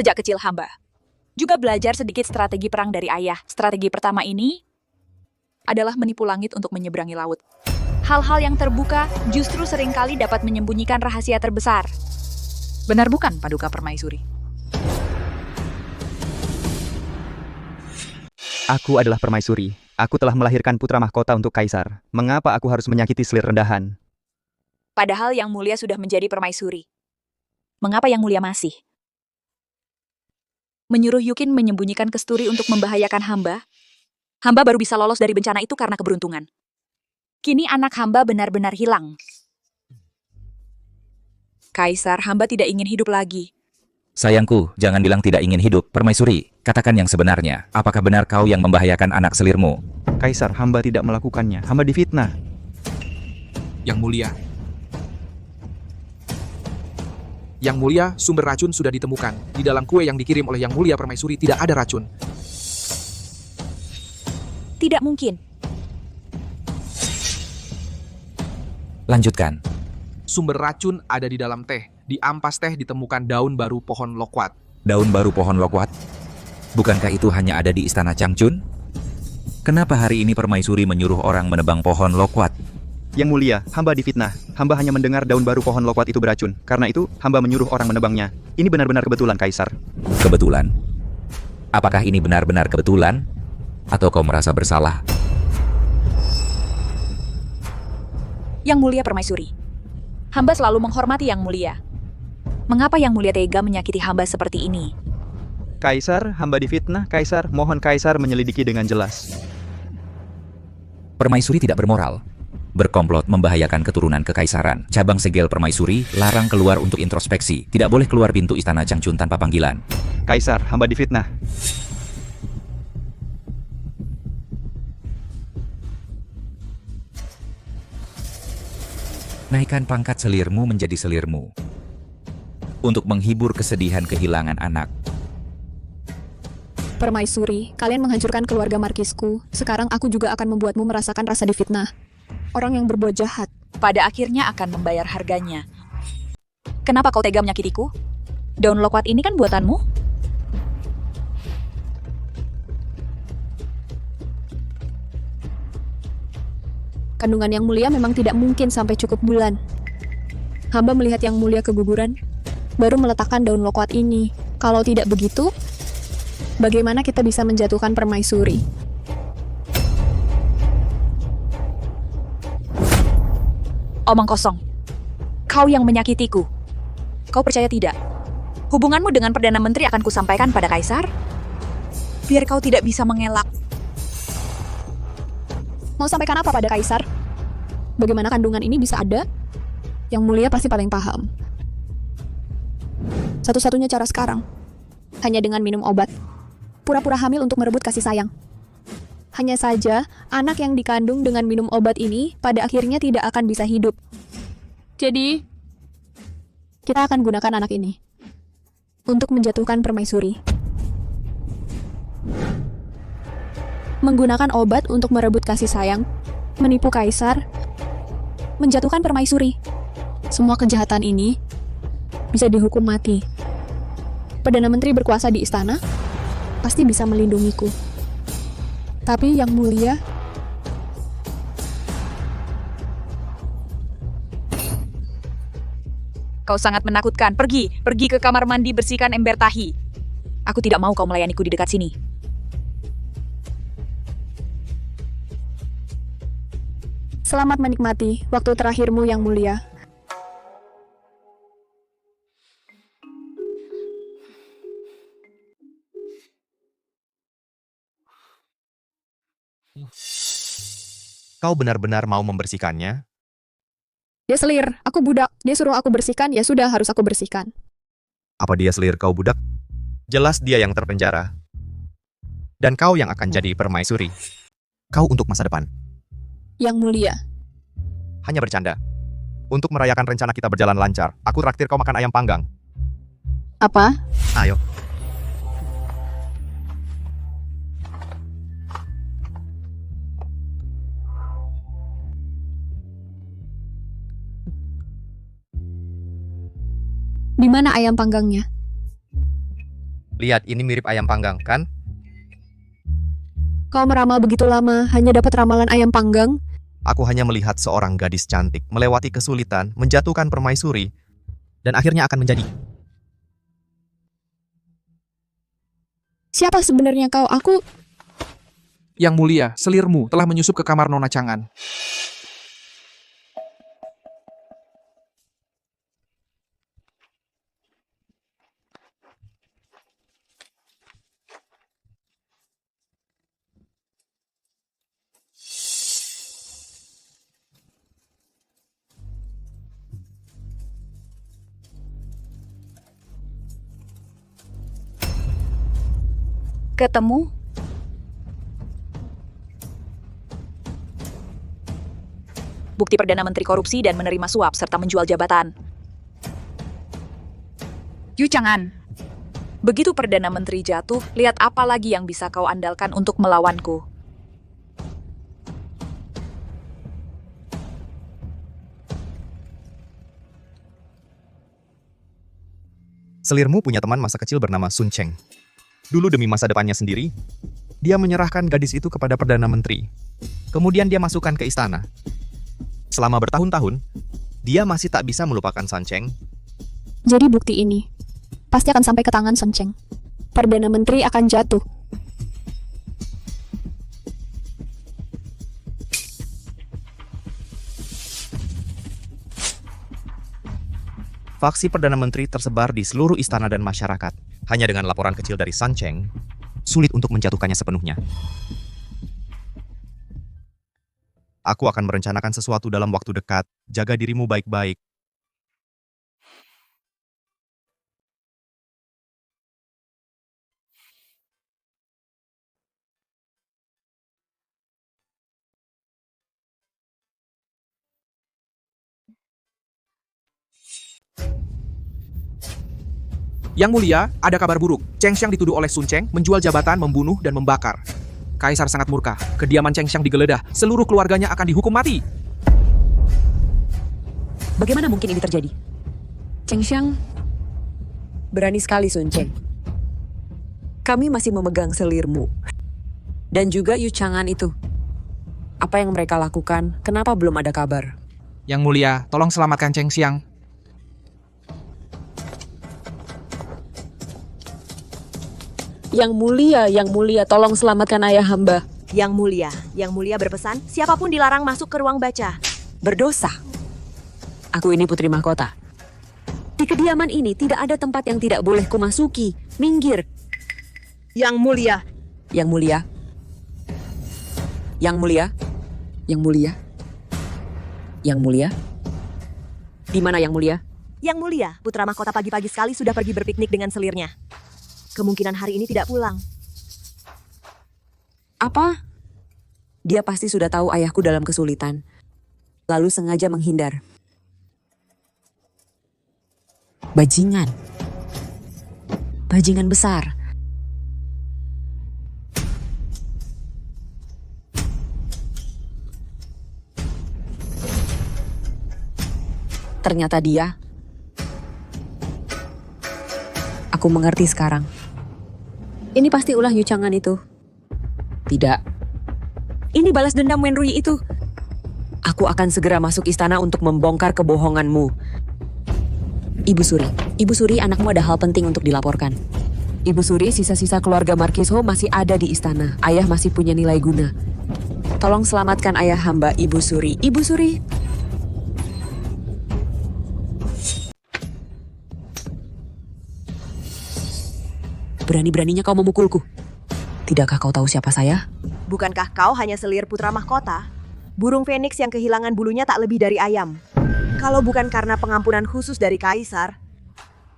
Sejak kecil hamba juga belajar sedikit strategi perang dari ayah. Strategi pertama ini adalah menipu langit untuk menyeberangi laut. Hal-hal yang terbuka justru seringkali dapat menyembunyikan rahasia terbesar. Benar bukan, Paduka Permaisuri? Aku adalah permaisuri. Aku telah melahirkan putra mahkota untuk kaisar. Mengapa aku harus menyakiti selir rendahan? Padahal Yang Mulia sudah menjadi permaisuri. Mengapa Yang Mulia masih menyuruh Yukin menyembunyikan kesturi untuk membahayakan hamba? Hamba baru bisa lolos dari bencana itu karena keberuntungan. Kini anak hamba benar-benar hilang. Kaisar, hamba tidak ingin hidup lagi. Sayangku, jangan bilang tidak ingin hidup. Permaisuri, katakan yang sebenarnya. Apakah benar kau yang membahayakan anak selirmu? Kaisar, hamba tidak melakukannya. Hamba difitnah. Yang Mulia. Yang Mulia, sumber racun sudah ditemukan. Di dalam kue yang dikirim oleh Yang Mulia Permaisuri tidak ada racun. Tidak mungkin. Lanjutkan. Sumber racun ada di dalam teh. Di ampas teh ditemukan daun baru pohon loquat. Daun baru pohon loquat? Bukankah itu hanya ada di istana Changchun? Kenapa hari ini Permaisuri menyuruh orang menebang pohon loquat? Yang mulia, hamba difitnah. Hamba hanya mendengar daun baru pohon lokwat itu beracun. Karena itu, hamba menyuruh orang menebangnya. Ini benar-benar kebetulan, Kaisar. Kebetulan? Apakah ini benar-benar kebetulan? Atau kau merasa bersalah? Yang Mulia Permaisuri, hamba selalu menghormati Yang Mulia. Mengapa Yang Mulia tega menyakiti hamba seperti ini? Kaisar, hamba difitnah. Kaisar, mohon Kaisar menyelidiki dengan jelas. Permaisuri tidak bermoral. Berkomplot membahayakan keturunan kekaisaran. Cabang segel Permaisuri larang keluar untuk introspeksi. Tidak boleh keluar pintu istana Changchun tanpa panggilan. Kaisar, hamba difitnah. Naikkan pangkat selirmu menjadi selirmu. Untuk menghibur kesedihan kehilangan anak. Permaisuri, kalian menghancurkan keluarga markisku. Sekarang aku juga akan membuatmu merasakan rasa difitnah. Orang yang berbuat jahat. Pada akhirnya akan membayar harganya. Kenapa kau tega menyakitiku? Daun lokwat ini kan buatanmu? Kandungan Yang Mulia memang tidak mungkin sampai cukup bulan. Hamba melihat Yang Mulia keguguran, baru meletakkan daun lokwat ini. Kalau tidak begitu, bagaimana kita bisa menjatuhkan permaisuri? Omong kosong. Kau yang menyakitiku. Kau percaya tidak? Hubunganmu dengan Perdana Menteri akan kusampaikan pada Kaisar? Biar kau tidak bisa mengelak. Mau sampaikan apa pada Kaisar? Bagaimana kandungan ini bisa ada? Yang Mulia pasti paling paham. Satu-satunya cara sekarang, hanya dengan minum obat. Pura-pura hamil untuk merebut kasih sayang. Hanya saja, anak yang dikandung dengan minum obat ini pada akhirnya tidak akan bisa hidup. Jadi, kita akan gunakan anak ini untuk menjatuhkan permaisuri. Menggunakan obat untuk merebut kasih sayang, menipu kaisar, menjatuhkan permaisuri. Semua kejahatan ini bisa dihukum mati. Perdana Menteri berkuasa di istana, pasti bisa melindungiku. Tapi Yang Mulia, Kau sangat menakutkan. Pergi ke kamar mandi, bersihkan ember tahi. Aku tidak mau kau melayaniku di dekat sini. selamat menikmati waktu terakhirmu Yang Mulia. Kau benar-benar mau membersihkannya? Dia selir, aku budak. Dia suruh aku bersihkan, ya sudah harus aku bersihkan. Apa dia selir kau budak? Jelas dia yang terpenjara. Dan kau yang akan jadi permaisuri. Kau untuk masa depan. Yang Mulia, Hanya bercanda. Untuk merayakan rencana kita berjalan lancar, aku traktir kau makan ayam panggang. apa? Ayo. Di mana ayam panggangnya? Lihat, ini mirip ayam panggang, kan? Kau meramal begitu lama, hanya dapat ramalan ayam panggang? Aku hanya melihat seorang gadis cantik melewati kesulitan, menjatuhkan permaisuri, dan akhirnya akan menjadi. Siapa sebenarnya kau? Aku... Yang Mulia, selirmu telah menyusup ke kamar Nona Chang'an. Ketemu? Bukti Perdana Menteri korupsi dan menerima suap serta menjual jabatan. Yu Chang'an, begitu Perdana Menteri jatuh, lihat apa lagi yang bisa kau andalkan untuk melawanku. Selirmu punya teman masa kecil bernama Sun Cheng. Dulu demi masa depannya sendiri, dia menyerahkan gadis itu kepada Perdana Menteri. Kemudian dia masukkan ke istana. Selama bertahun-tahun, dia masih tak bisa melupakan Sun Cheng. Jadi bukti ini pasti akan sampai ke tangan Sun Cheng. Perdana Menteri akan jatuh. Faksi Perdana Menteri tersebar di seluruh istana dan masyarakat. Hanya dengan laporan kecil dari Sun Cheng, sulit untuk menjatuhkannya sepenuhnya. Aku akan merencanakan sesuatu dalam waktu dekat. Jaga dirimu baik-baik. Yang Mulia, ada kabar buruk. Cheng Xiang dituduh oleh Sun Cheng menjual jabatan, membunuh, dan membakar. Kaisar sangat murka. Kediaman Cheng Xiang digeledah. Seluruh keluarganya akan dihukum mati. Bagaimana mungkin ini terjadi? Cheng Xiang berani sekali, Sun Cheng. Kami masih memegang selirmu. Dan juga Yu Chang'an itu. Apa yang mereka lakukan? Kenapa belum ada kabar? Yang Mulia, tolong selamatkan Cheng Xiang. Yang mulia, tolong selamatkan ayah hamba. Yang Mulia berpesan, siapapun dilarang masuk ke ruang baca. Berdosa. Aku ini putri mahkota. Di kediaman ini tidak ada tempat yang tidak boleh kumasuki. Minggir. Yang Mulia. Yang mulia. Yang mulia. Yang mulia. Yang mulia. Di mana yang mulia? Yang Mulia, putra mahkota pagi-pagi sekali sudah pergi berpiknik dengan selirnya. Kemungkinan hari ini tidak pulang. Apa? Dia pasti sudah tahu ayahku dalam kesulitan. Lalu sengaja menghindar. Bajingan. Bajingan besar. Ternyata dia. Aku mengerti sekarang. Ini pasti ulah Yu Chang'an itu. Tidak. Ini balas dendam Wenrui itu. Aku akan segera masuk istana untuk membongkar kebohonganmu. Ibu Suri, anakmu ada hal penting untuk dilaporkan. Ibu Suri, sisa-sisa keluarga Markis Ho masih ada di istana. Ayah masih punya nilai guna. Tolong selamatkan ayah hamba, Ibu Suri. Ibu Suri. Berani-beraninya kau memukulku. Tidakkah kau tahu siapa saya? Bukankah kau hanya selir putra mahkota? Burung Phoenix yang kehilangan bulunya tak lebih dari ayam. Kalau bukan karena pengampunan khusus dari Kaisar,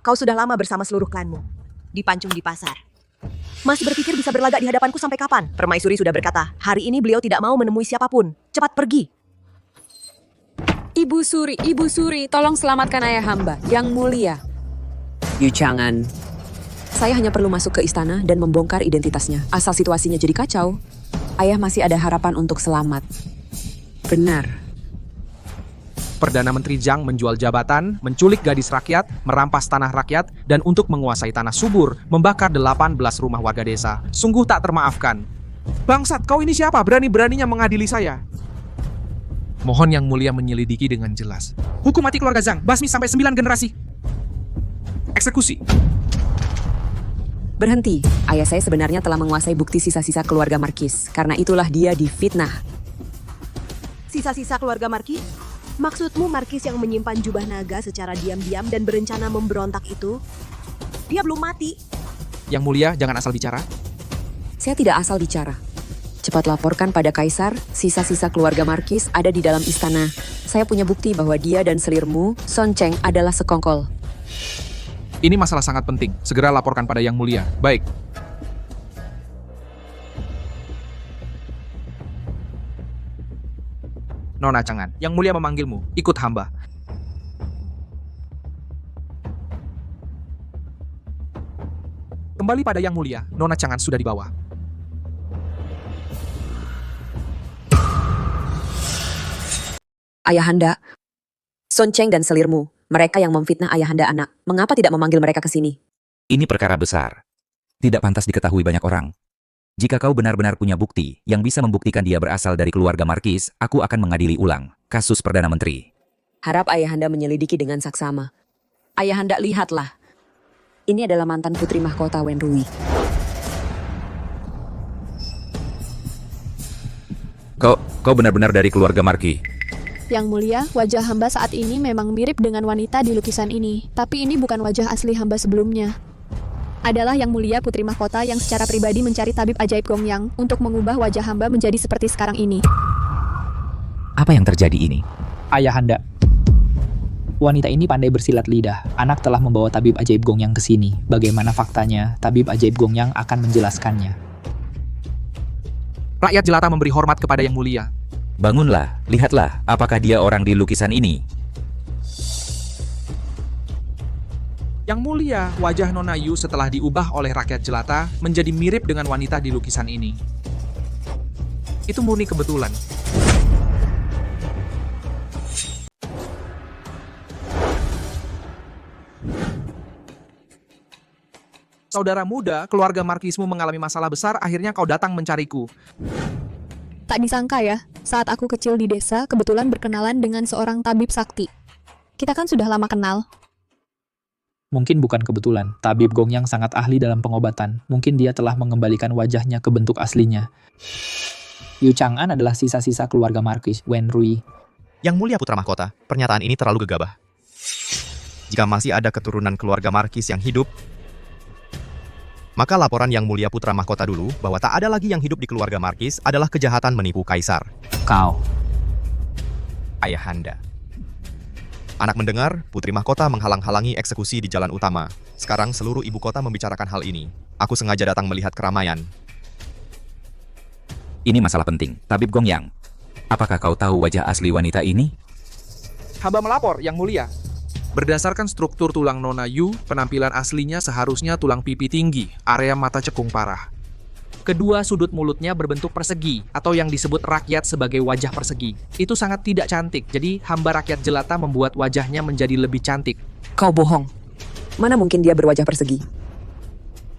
kau sudah lama bersama seluruh klanmu. Dipancung di pasar. Masih berpikir bisa berlagak di hadapanku sampai kapan? Permaisuri sudah berkata, hari ini beliau tidak mau menemui siapapun. Cepat pergi. Ibu Suri, tolong selamatkan ayah hamba, yang mulia. Yu Chang'an. Saya hanya perlu masuk ke istana dan membongkar identitasnya. Asal situasinya jadi kacau, ayah masih ada harapan untuk selamat. Benar. Perdana Menteri Zhang menjual jabatan, menculik gadis rakyat, merampas tanah rakyat, dan untuk menguasai tanah subur, membakar 18 rumah warga desa. Sungguh tak termaafkan. Bangsat, kau ini siapa? Berani-beraninya mengadili saya. Mohon Yang Mulia menyelidiki dengan jelas. Hukum mati keluarga Zhang, basmi sampai 9 generasi. Eksekusi. Berhenti, ayah saya sebenarnya telah menguasai bukti sisa-sisa keluarga Markis. Karena itulah dia difitnah. Sisa-sisa keluarga Markis? Maksudmu Markis yang menyimpan jubah naga secara diam-diam dan berencana memberontak itu? Dia belum mati. Yang Mulia, jangan asal bicara. Saya tidak asal bicara. Cepat laporkan pada Kaisar, sisa-sisa keluarga Markis ada di dalam istana. Saya punya bukti bahwa dia dan selirmu, Sun Cheng, adalah sekongkol. Ini masalah sangat penting. Segera laporkan pada Yang Mulia. Baik. Nona Chang'an, Yang Mulia memanggilmu. Ikut hamba. Kembali pada Yang Mulia, Nona Chang'an sudah dibawa. Ayahanda, Sun Cheng dan selirmu, mereka yang memfitnah ayahanda anak. Mengapa tidak memanggil mereka ke sini? Ini perkara besar. Tidak pantas diketahui banyak orang. Jika kau benar-benar punya bukti yang bisa membuktikan dia berasal dari keluarga Markis, aku akan mengadili ulang. kasus Perdana Menteri. Harap Ayahanda menyelidiki dengan saksama. Ayahanda, lihatlah. Ini adalah mantan putri mahkota Wenrui. Kau benar-benar dari keluarga Marki. Yang mulia, wajah hamba saat ini memang mirip dengan wanita di lukisan ini, tapi ini bukan wajah asli hamba sebelumnya. Adalah Yang Mulia Putri Mahkota yang secara pribadi mencari tabib ajaib Gongyang untuk mengubah wajah hamba menjadi seperti sekarang ini. Apa yang terjadi ini? Ayahanda. Wanita ini pandai bersilat lidah. Anak telah membawa tabib ajaib Gongyang ke sini. Bagaimana faktanya? Tabib ajaib Gongyang akan menjelaskannya. Rakyat jelata memberi hormat kepada Yang Mulia. Bangunlah, lihatlah, apakah dia orang di lukisan ini? Yang Mulia, wajah Nona Yu setelah diubah oleh rakyat jelata menjadi mirip dengan wanita di lukisan ini. Itu murni kebetulan. Saudara muda, keluarga markismu mengalami masalah besar, akhirnya kau datang mencariku. Tak disangka ya, saat aku kecil di desa, kebetulan berkenalan dengan seorang tabib sakti. Kita kan sudah lama kenal. Mungkin bukan kebetulan. Tabib Gongyang sangat ahli dalam pengobatan. Mungkin dia telah mengembalikan wajahnya ke bentuk aslinya. Yu Chang'an adalah sisa-sisa keluarga Markis Wenrui. Yang Mulia Putra Mahkota, pernyataan ini terlalu gegabah. Jika masih ada keturunan keluarga Markis yang hidup, maka laporan Yang Mulia Putra Mahkota dulu bahwa tak ada lagi yang hidup di keluarga Markis adalah kejahatan menipu kaisar. Kau. Ayahanda. Anak mendengar, Putri Mahkota menghalang-halangi eksekusi di jalan utama. Sekarang seluruh ibu kota membicarakan hal ini. Aku sengaja datang melihat keramaian. Ini masalah penting. Tabib Gongyang, apakah kau tahu wajah asli wanita ini? Hamba melapor, Yang Mulia. Berdasarkan struktur tulang Nona Yu, penampilan aslinya seharusnya tulang pipi tinggi, area mata cekung parah. Kedua sudut mulutnya berbentuk persegi, atau yang disebut rakyat sebagai wajah persegi. Itu sangat tidak cantik, jadi hamba rakyat jelata membuat wajahnya menjadi lebih cantik. Kau bohong. Mana mungkin dia berwajah persegi?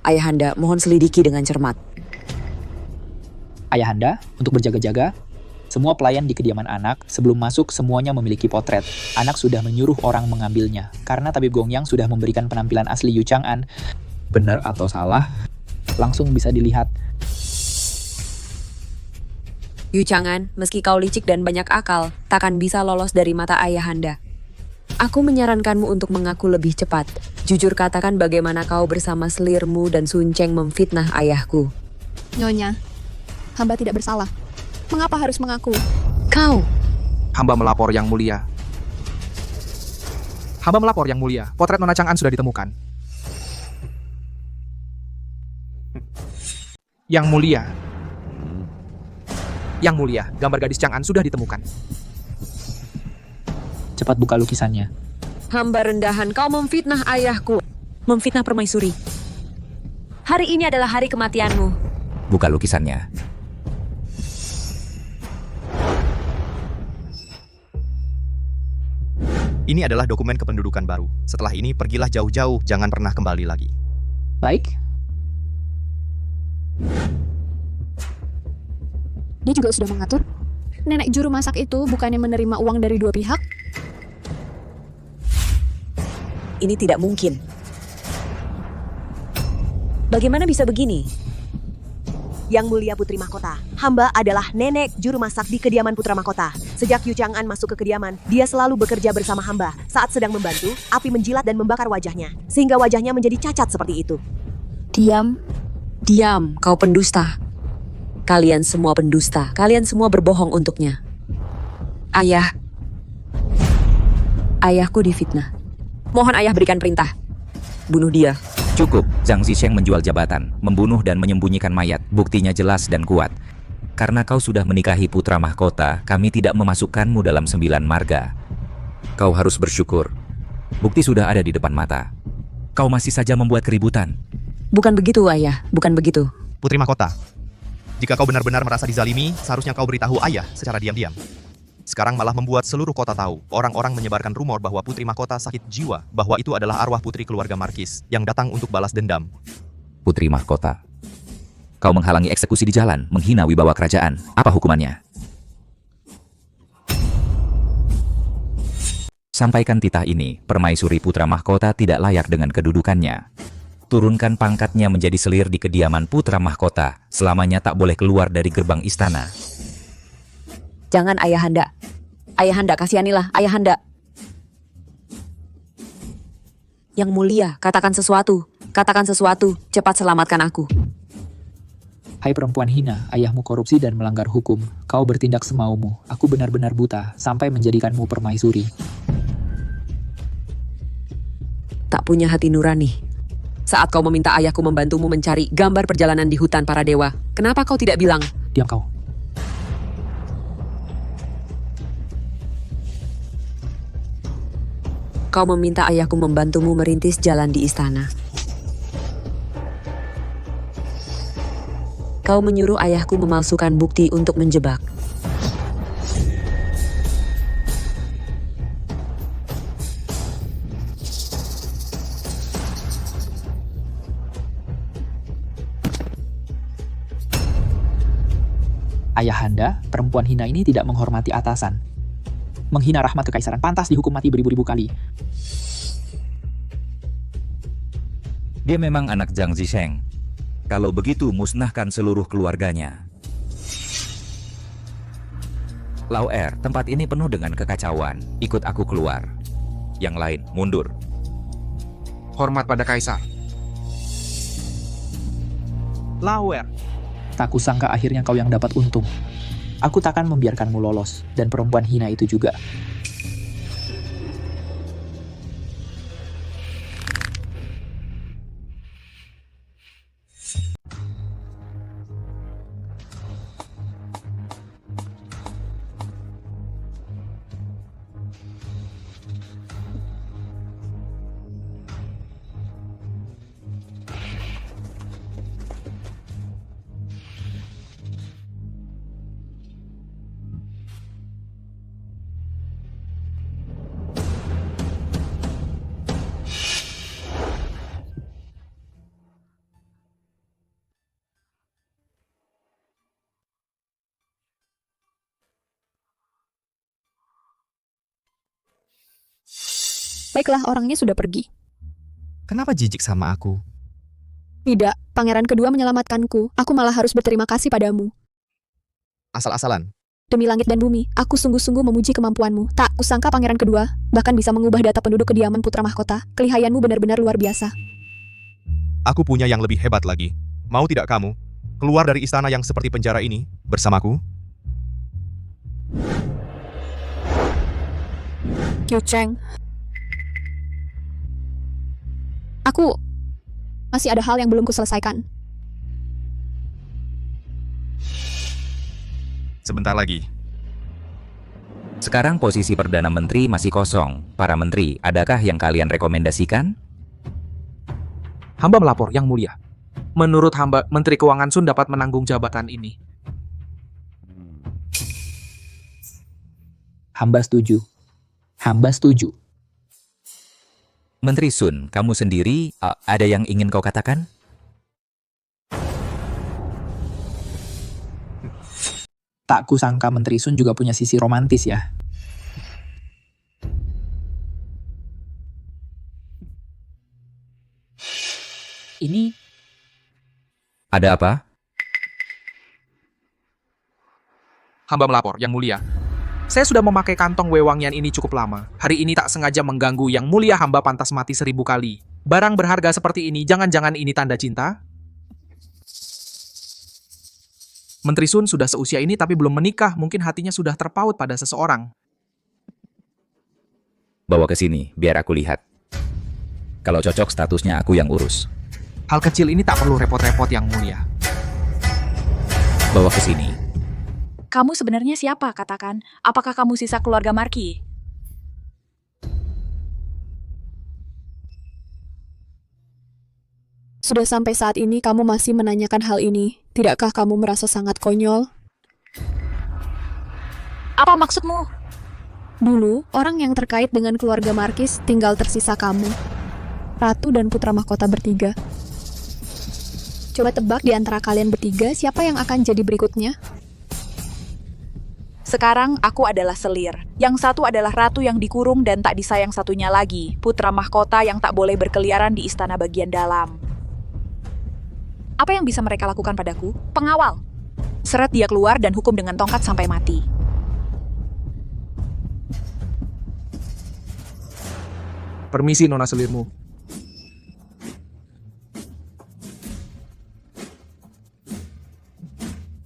Ayahanda, mohon selidiki dengan cermat. Ayahanda, untuk berjaga-jaga, semua pelayan di kediaman anak, sebelum masuk semuanya memiliki potret. Anak sudah menyuruh orang mengambilnya, karena tabib Gongyang sudah memberikan penampilan asli Yu Chang'an. Benar atau salah, langsung bisa dilihat. Yu Chang'an, meski kau licik dan banyak akal, takkan bisa lolos dari mata Ayahanda. Aku menyarankanmu untuk mengaku lebih cepat. Jujur katakan bagaimana kau bersama selirmu dan Sunceng memfitnah ayahku. Nyonya, hamba tidak bersalah. Mengapa harus mengaku? Kau! Hamba melapor, Yang Mulia. Hamba melapor, Yang Mulia. Potret Nona Chang'an sudah ditemukan. Yang Mulia. Yang Mulia, gambar gadis Chang'an sudah ditemukan. Cepat buka lukisannya. Hamba rendahan, kau memfitnah ayahku. Memfitnah permaisuri. Hari ini adalah hari kematianmu. Buka lukisannya. Ini adalah dokumen kependudukan baru. Setelah ini, pergilah jauh-jauh, jangan pernah kembali lagi. Baik. Dia juga sudah mengatur. Nenek juru masak itu bukannya menerima uang dari dua pihak? Ini tidak mungkin. Bagaimana bisa begini? Yang Mulia Putri Mahkota, hamba adalah nenek juru masak di kediaman Putra Mahkota. Sejak Yu Chang'an masuk ke kediaman, dia selalu bekerja bersama hamba. Saat sedang membantu, api menjilat dan membakar wajahnya, sehingga wajahnya menjadi cacat seperti itu. Diam. Diam, kau pendusta. Kalian semua pendusta. Kalian semua berbohong untuknya. Ayah. Ayahku difitnah. Mohon ayah berikan perintah. Bunuh dia. Cukup, Zhang Zisheng menjual jabatan, membunuh dan menyembunyikan mayat, buktinya jelas dan kuat. Karena kau sudah menikahi putra mahkota, kami tidak memasukkanmu dalam 9 marga. Kau harus bersyukur. Bukti sudah ada di depan mata. Kau masih saja membuat keributan. Bukan begitu, ayah. Bukan begitu. Putri Mahkota, jika kau benar-benar merasa dizalimi, seharusnya kau beritahu ayah secara diam-diam. Sekarang malah membuat seluruh kota tahu. Orang-orang menyebarkan rumor bahwa Putri Mahkota sakit jiwa, bahwa itu adalah arwah putri keluarga Markis yang datang untuk balas dendam. Putri mahkota, kau menghalangi eksekusi di jalan, menghina wibawa kerajaan. Apa hukumannya? Sampaikan titah ini, permaisuri putra mahkota tidak layak dengan kedudukannya. Turunkan pangkatnya menjadi selir di kediaman putra mahkota, selamanya tak boleh keluar dari gerbang istana. Jangan ayahanda. Ayahanda, kasihanilah ayahanda. Yang mulia, katakan sesuatu. Katakan sesuatu, cepat selamatkan aku. Hai perempuan hina, ayahmu korupsi dan melanggar hukum. Kau bertindak semaumu. Aku benar-benar buta, sampai menjadikanmu permaisuri. Tak punya hati nurani. Saat kau meminta ayahku membantumu mencari gambar perjalanan di hutan para dewa, kenapa kau tidak bilang? Diam kau. Kau meminta ayahku membantumu merintis jalan di istana. Kau menyuruh ayahku memalsukan bukti untuk menjebak. Ayahanda, perempuan hina ini tidak menghormati atasan. Menghina rahmat kekaisaran pantas dihukum mati beribu-ribu kali. Dia memang anak Zhang Zisheng. Kalau begitu, musnahkan seluruh keluarganya. Lao Er, tempat ini penuh dengan kekacauan. Ikut aku keluar. Yang lain, mundur. Hormat pada kaisar. Lauer. Tak kusangka akhirnya kau yang dapat untung. Aku takkan membiarkanmu lolos, dan perempuan hina itu juga. Baiklah, orangnya sudah pergi. Kenapa jijik sama aku? Tidak, pangeran kedua menyelamatkanku. Aku malah harus berterima kasih padamu. Asal-asalan. Demi langit dan bumi, aku sungguh-sungguh memuji kemampuanmu. Tak kusangka pangeran kedua bahkan bisa mengubah data penduduk kediaman putra mahkota. Kelihayanmu benar-benar luar biasa. Aku punya yang lebih hebat lagi. Mau tidak kamu keluar dari istana yang seperti penjara ini bersamaku? Qiu Cheng. Aku masih ada hal yang belum kuselesaikan. Sebentar lagi. Sekarang posisi Perdana Menteri masih kosong. Para menteri, adakah yang kalian rekomendasikan? Hamba melapor, Yang Mulia. Menurut hamba, Menteri Keuangan Sun dapat menanggung jabatan ini. Hamba setuju. Hamba setuju. Menteri Sun, kamu sendiri, ada yang ingin kau katakan? Tak kusangka Menteri Sun juga punya sisi romantis ya. Ini Ada apa? Hamba melapor, Yang Mulia. Saya sudah memakai kantong wewangian ini cukup lama. Hari ini tak sengaja mengganggu Yang Mulia, hamba pantas mati 1000 kali. Barang berharga seperti ini, jangan-jangan ini tanda cinta? Menteri Sun sudah seusia ini tapi belum menikah, mungkin hatinya sudah terpaut pada seseorang. Bawa ke sini, biar aku lihat. Kalau cocok, statusnya aku yang urus. Hal kecil ini tak perlu repot-repot, Yang Mulia. Bawa ke sini. Kamu sebenarnya siapa, katakan? Apakah kamu sisa keluarga Marki? Sudah sampai saat ini kamu masih menanyakan hal ini. Tidakkah kamu merasa sangat konyol? Apa maksudmu? Dulu, orang yang terkait dengan keluarga Markis tinggal tersisa kamu. Ratu dan putra mahkota bertiga. Coba tebak di antara kalian bertiga siapa yang akan jadi berikutnya? Sekarang aku adalah selir. Yang satu adalah ratu yang dikurung dan tak disayang satunya lagi, putra mahkota yang tak boleh berkeliaran di istana bagian dalam. Apa yang bisa mereka lakukan padaku? Pengawal! Seret dia keluar dan hukum dengan tongkat sampai mati. Permisi, Nona Selirmu.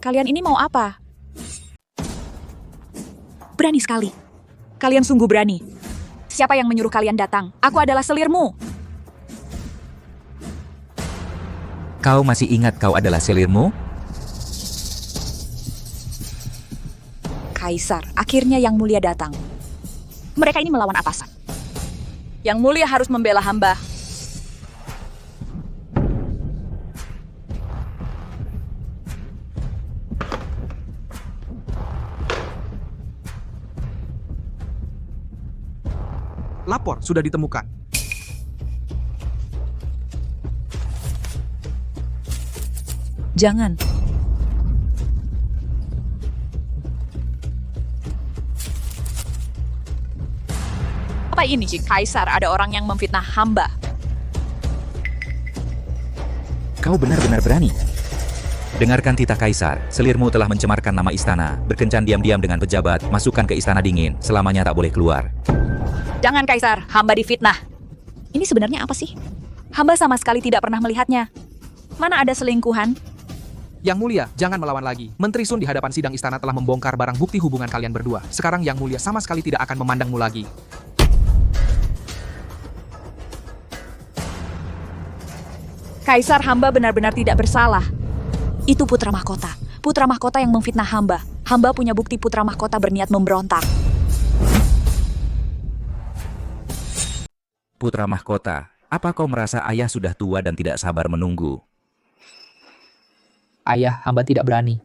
Kalian ini mau apa? Berani sekali. Kalian sungguh berani. Siapa yang menyuruh kalian datang? Aku adalah selirmu. Kau masih ingat kau adalah selirmu? Kaisar, akhirnya Yang Mulia datang. Mereka ini melawan atasan. Yang Mulia harus membela hamba. Lapor sudah ditemukan. Jangan. Apa ini, Kaisar? Ada orang yang memfitnah hamba. Kau benar-benar berani. Dengarkan titah Kaisar, selirmu telah mencemarkan nama istana, berkencan diam-diam dengan pejabat, masukkan ke istana dingin, selamanya tak boleh keluar. Jangan, Kaisar. Hamba difitnah. Ini sebenarnya apa sih? Hamba sama sekali tidak pernah melihatnya. Mana ada selingkuhan? Yang Mulia, jangan melawan lagi. Menteri Sun di hadapan sidang istana telah membongkar barang bukti hubungan kalian berdua. Sekarang Yang Mulia sama sekali tidak akan memandangmu lagi. Kaisar, hamba benar-benar tidak bersalah. Itu putra mahkota. Putra mahkota yang memfitnah hamba. Hamba punya bukti putra mahkota berniat memberontak. Putra mahkota, apa kau merasa ayah sudah tua dan tidak sabar menunggu? Ayah, hamba tidak berani.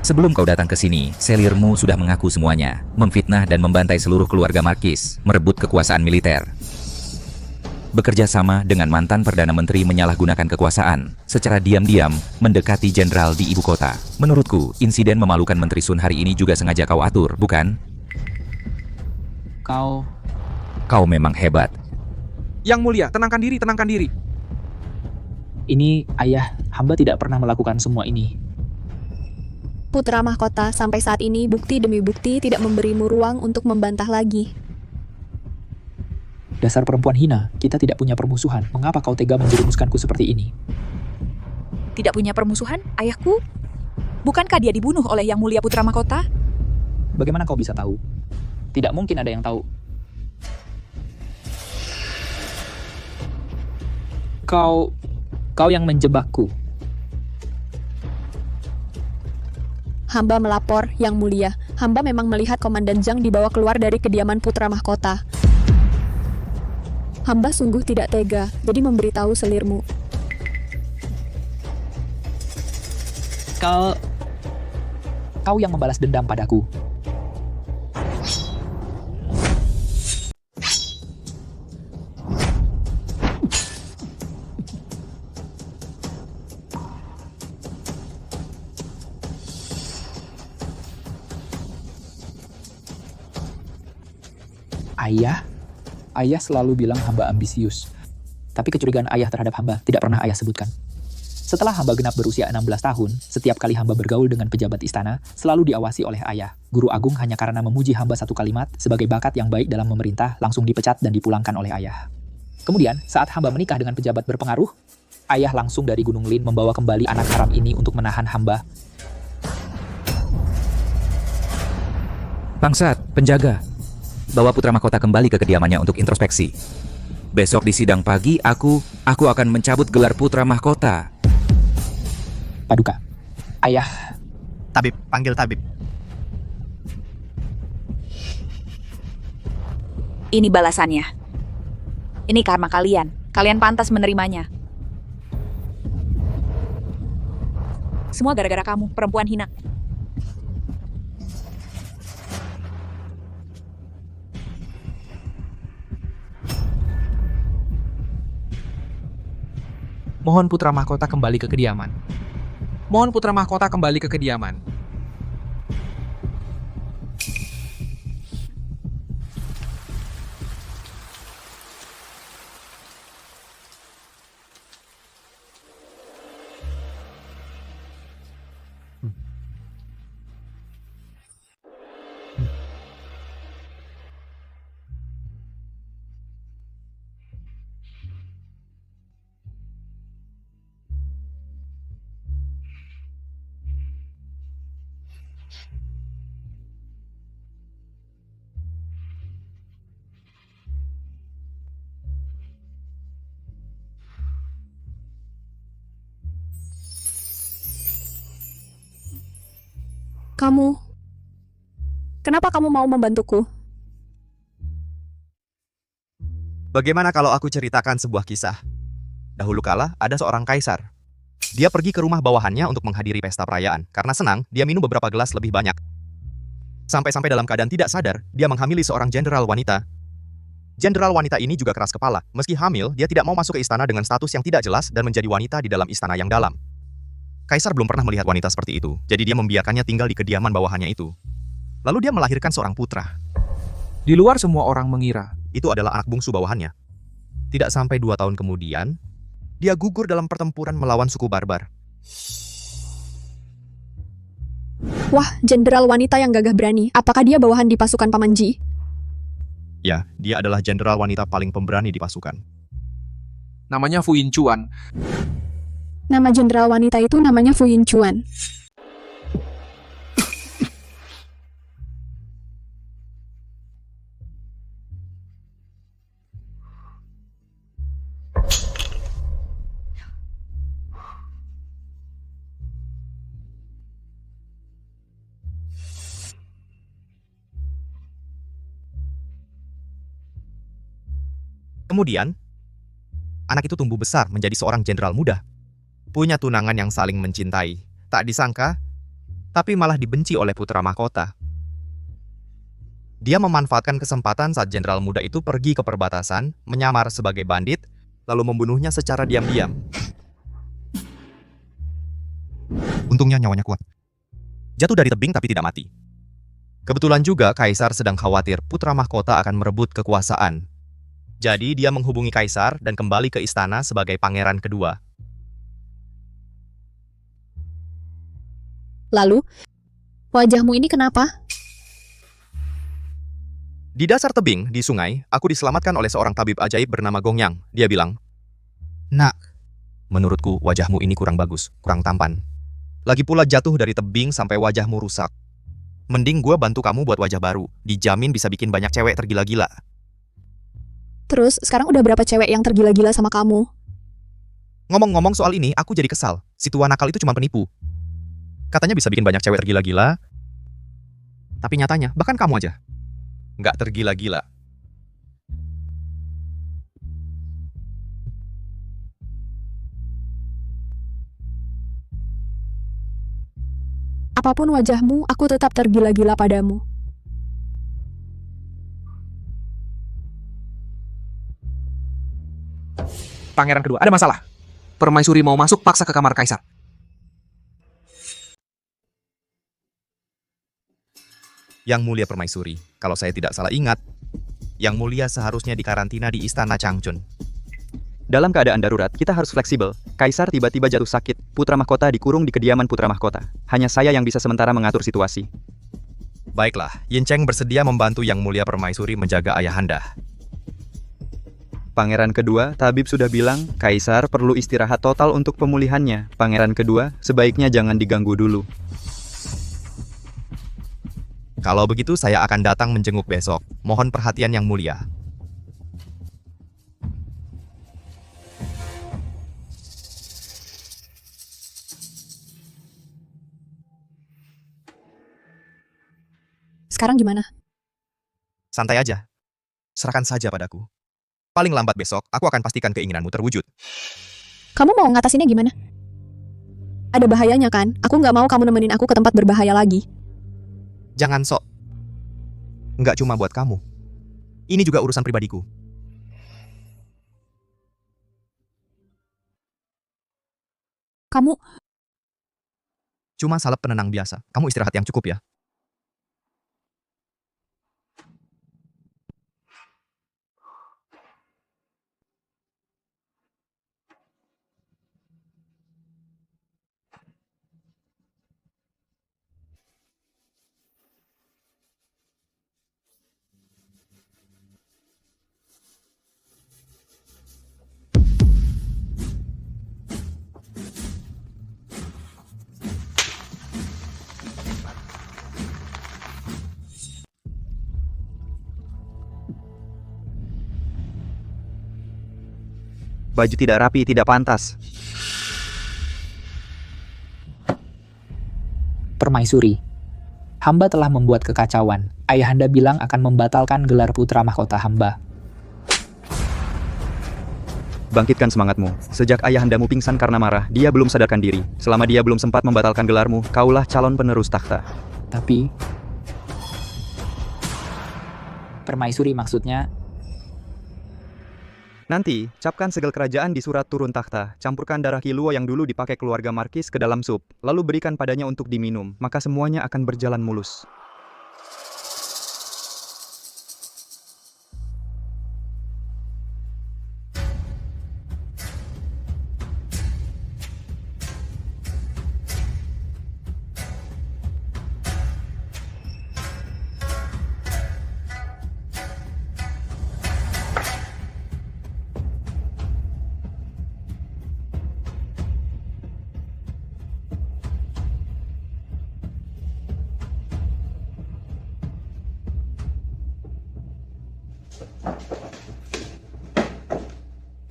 Sebelum kau datang ke sini, selirmu sudah mengaku semuanya, memfitnah dan membantai seluruh keluarga Markis, merebut kekuasaan militer. Bekerja sama dengan mantan Perdana Menteri menyalahgunakan kekuasaan, secara diam-diam mendekati jenderal di ibu kota. Menurutku, insiden memalukan Menteri Sun hari ini juga sengaja kau atur, bukan? Kau memang hebat. Yang Mulia, tenangkan diri, tenangkan diri. Ini, ayah, hamba tidak pernah melakukan semua ini. Putra mahkota, sampai saat ini bukti demi bukti tidak memberimu ruang untuk membantah lagi. Dasar perempuan hina, kita tidak punya permusuhan. Mengapa kau tega menjerumuskanku seperti ini? Tidak punya permusuhan, ayahku? Bukankah dia dibunuh oleh Yang Mulia Putra Mahkota? Bagaimana kau bisa tahu? Tidak mungkin ada yang tahu. Kau yang menjebakku. Hamba melapor, Yang Mulia. Hamba memang melihat Komandan Zhang dibawa keluar dari kediaman putra mahkota. Hamba sungguh tidak tega, jadi memberitahu selirmu. Kau yang membalas dendam padaku. Ayah selalu bilang hamba ambisius. Tapi kecurigaan ayah terhadap hamba tidak pernah ayah sebutkan. Setelah hamba genap berusia 16 tahun, setiap kali hamba bergaul dengan pejabat istana, selalu diawasi oleh ayah. Guru agung hanya karena memuji hamba satu kalimat, sebagai bakat yang baik dalam memerintah, langsung dipecat dan dipulangkan oleh ayah. Kemudian, saat hamba menikah dengan pejabat berpengaruh, ayah langsung dari Gunung Lin membawa kembali anak haram ini untuk menahan hamba. Bangsat, penjaga. Bawa putra mahkota kembali ke kediamannya untuk introspeksi. Besok di sidang pagi, aku akan mencabut gelar putra mahkota. Paduka. Ayah. Tabib, panggil tabib. Ini balasannya. Ini karma kalian. Kalian pantas menerimanya. Semua gara-gara kamu, perempuan hina. Mohon putra mahkota kembali ke kediaman. Mohon putra mahkota kembali ke kediaman. Kenapa kamu mau membantuku? Bagaimana kalau aku ceritakan sebuah kisah? Dahulu kala, ada seorang kaisar. Dia pergi ke rumah bawahannya untuk menghadiri pesta perayaan. Karena senang, dia minum beberapa gelas lebih banyak. Sampai-sampai dalam keadaan tidak sadar, dia menghamili seorang jenderal wanita. Jenderal wanita ini juga keras kepala. Meski hamil, dia tidak mau masuk ke istana dengan status yang tidak jelas dan menjadi wanita di dalam istana yang dalam. Kaisar belum pernah melihat wanita seperti itu, jadi dia membiarkannya tinggal di kediaman bawahannya itu. Lalu dia melahirkan seorang putra. Di luar semua orang mengira. Itu adalah anak bungsu bawahannya. Tidak sampai 2 tahun kemudian, dia gugur dalam pertempuran melawan suku barbar. Wah, jenderal wanita yang gagah berani. Apakah dia bawahan di pasukan Paman Ji? Ya, dia adalah jenderal wanita paling pemberani di pasukan. Namanya Fu Yinchuan. Nama jenderal wanita itu namanya Fu Yinchuan. Kemudian, anak itu tumbuh besar menjadi seorang jenderal muda. Punya tunangan yang saling mencintai. Tak disangka, tapi malah dibenci oleh putra mahkota. Dia memanfaatkan kesempatan saat jenderal muda itu pergi ke perbatasan, menyamar sebagai bandit, lalu membunuhnya secara diam-diam. Untungnya nyawanya kuat. Jatuh dari tebing tapi tidak mati. Kebetulan juga Kaisar sedang khawatir putra mahkota akan merebut kekuasaan. Jadi dia menghubungi Kaisar dan kembali ke istana sebagai pangeran kedua. Lalu, wajahmu ini kenapa? Di dasar tebing, di sungai, aku diselamatkan oleh seorang tabib ajaib bernama Gongyang. Dia bilang, "Nak, menurutku wajahmu ini kurang bagus, kurang tampan. Lagi pula jatuh dari tebing sampai wajahmu rusak. Mending gua bantu kamu buat wajah baru. Dijamin bisa bikin banyak cewek tergila-gila." Terus, sekarang udah berapa cewek yang tergila-gila sama kamu? Ngomong-ngomong soal ini, aku jadi kesal. Si tua nakal itu cuma penipu. Katanya bisa bikin banyak cewek tergila-gila. Tapi nyatanya, bahkan kamu aja nggak tergila-gila. Apapun wajahmu, aku tetap tergila-gila padamu. Pangeran kedua, ada masalah. Permaisuri mau masuk paksa ke kamar Kaisar. Yang Mulia Permaisuri, kalau saya tidak salah ingat, Yang Mulia seharusnya dikarantina di Istana Changchun. Dalam keadaan darurat, kita harus fleksibel. Kaisar tiba-tiba jatuh sakit, putra mahkota dikurung di kediaman putra mahkota. Hanya saya yang bisa sementara mengatur situasi. Baiklah, Yin Cheng bersedia membantu Yang Mulia Permaisuri menjaga ayahanda. Pangeran kedua, tabib sudah bilang, Kaisar perlu istirahat total untuk pemulihannya. Pangeran kedua, sebaiknya jangan diganggu dulu. Kalau begitu saya akan datang menjenguk besok. Mohon perhatian Yang Mulia. Sekarang gimana? Santai aja. Serahkan saja padaku. Paling lambat besok, aku akan pastikan keinginanmu terwujud. Kamu mau ngatasinnya gimana? Ada bahayanya kan? Aku nggak mau kamu nemenin aku ke tempat berbahaya lagi. Jangan sok. Nggak cuma buat kamu. Ini juga urusan pribadiku. Kamu, Cuma salep penenang biasa. Kamu istirahat yang cukup ya. Baju tidak rapi, tidak pantas. Permaisuri. Hamba telah membuat kekacauan. Ayahanda bilang akan membatalkan gelar putra mahkota hamba. Bangkitkan semangatmu. Sejak ayahandamu pingsan karena marah, dia belum sadarkan diri. Selama dia belum sempat membatalkan gelarmu, kaulah calon penerus takhta. Tapi... Permaisuri maksudnya... Nanti, capkan segel kerajaan di surat turun takhta. Campurkan darah Kiluo yang dulu dipakai keluarga Markis ke dalam sup. Lalu berikan padanya untuk diminum. Maka semuanya akan berjalan mulus.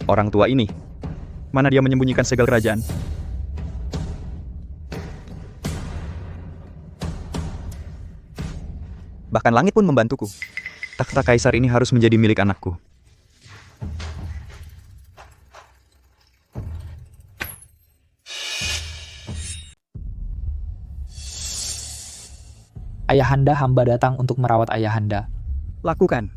Orang tua ini, mana dia menyembunyikan segel kerajaan? Bahkan langit pun membantuku. Takhta kaisar ini harus menjadi milik anakku. Ayahanda, hamba datang untuk merawat ayahanda. Lakukan.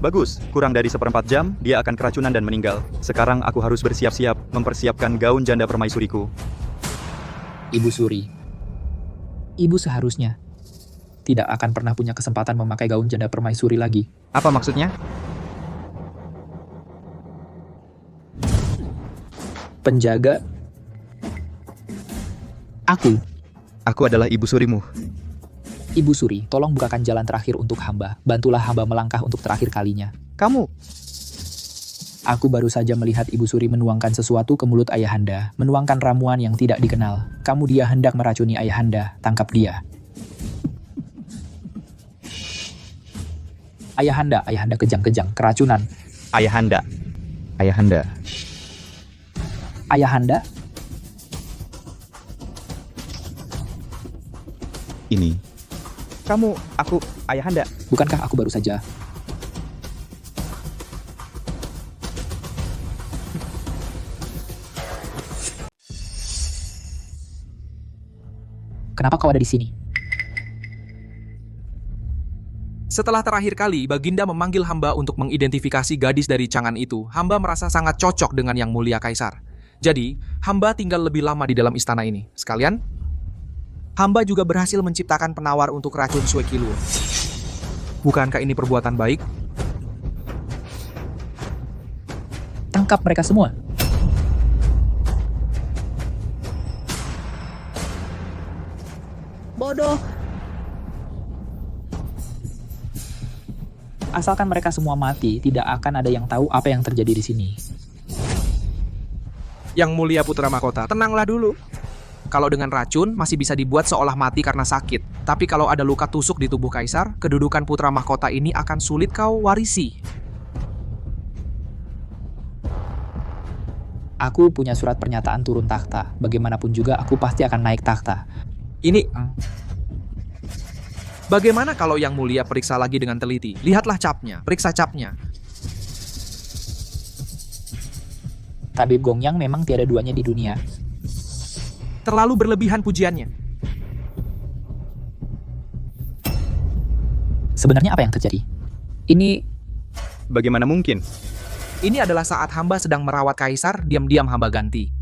Bagus, kurang dari 1/4 jam, dia akan keracunan dan meninggal. Sekarang aku harus bersiap-siap, mempersiapkan gaun janda permaisuriku. Ibu Suri. Ibu seharusnya tidak akan pernah punya kesempatan memakai gaun janda permaisuri lagi. Apa maksudnya? Penjaga. Aku adalah ibu surimu. Ibu Suri, tolong bukakan jalan terakhir untuk hamba. Bantulah hamba melangkah untuk terakhir kalinya. Kamu? Aku baru saja melihat Ibu Suri menuangkan sesuatu ke mulut ayahanda. Menuangkan ramuan yang tidak dikenal. Kamu dia hendak meracuni ayahanda. Tangkap dia. Ayahanda kejang-kejang. Keracunan. Ayahanda. Ayahanda? Ini. Aku, ayahanda. Bukankah aku baru saja? Kenapa kau ada di sini? Setelah terakhir kali Baginda memanggil hamba untuk mengidentifikasi gadis dari Chang'an itu, hamba merasa sangat cocok dengan Yang Mulia Kaisar. Jadi, hamba tinggal lebih lama di dalam istana ini. Sekalian, hamba juga berhasil menciptakan penawar untuk racun Sue Kiluo. Bukankah ini perbuatan baik? Tangkap mereka semua. Bodoh. Asalkan mereka semua mati, tidak akan ada yang tahu apa yang terjadi di sini. Yang Mulia Putra Mahkota, tenanglah dulu. Kalau dengan racun, masih bisa dibuat seolah mati karena sakit. Tapi kalau ada luka tusuk di tubuh kaisar, kedudukan putra mahkota ini akan sulit kau warisi. Aku punya surat pernyataan turun takhta. Bagaimanapun juga, aku pasti akan naik takhta. Bagaimana kalau Yang Mulia periksa lagi dengan teliti? Lihatlah capnya, periksa capnya. Tabib Gongyang memang tiada duanya di dunia. Terlalu berlebihan pujiannya. Sebenarnya apa yang terjadi? Ini... Bagaimana mungkin? Ini adalah saat hamba sedang merawat kaisar, diam-diam hamba ganti.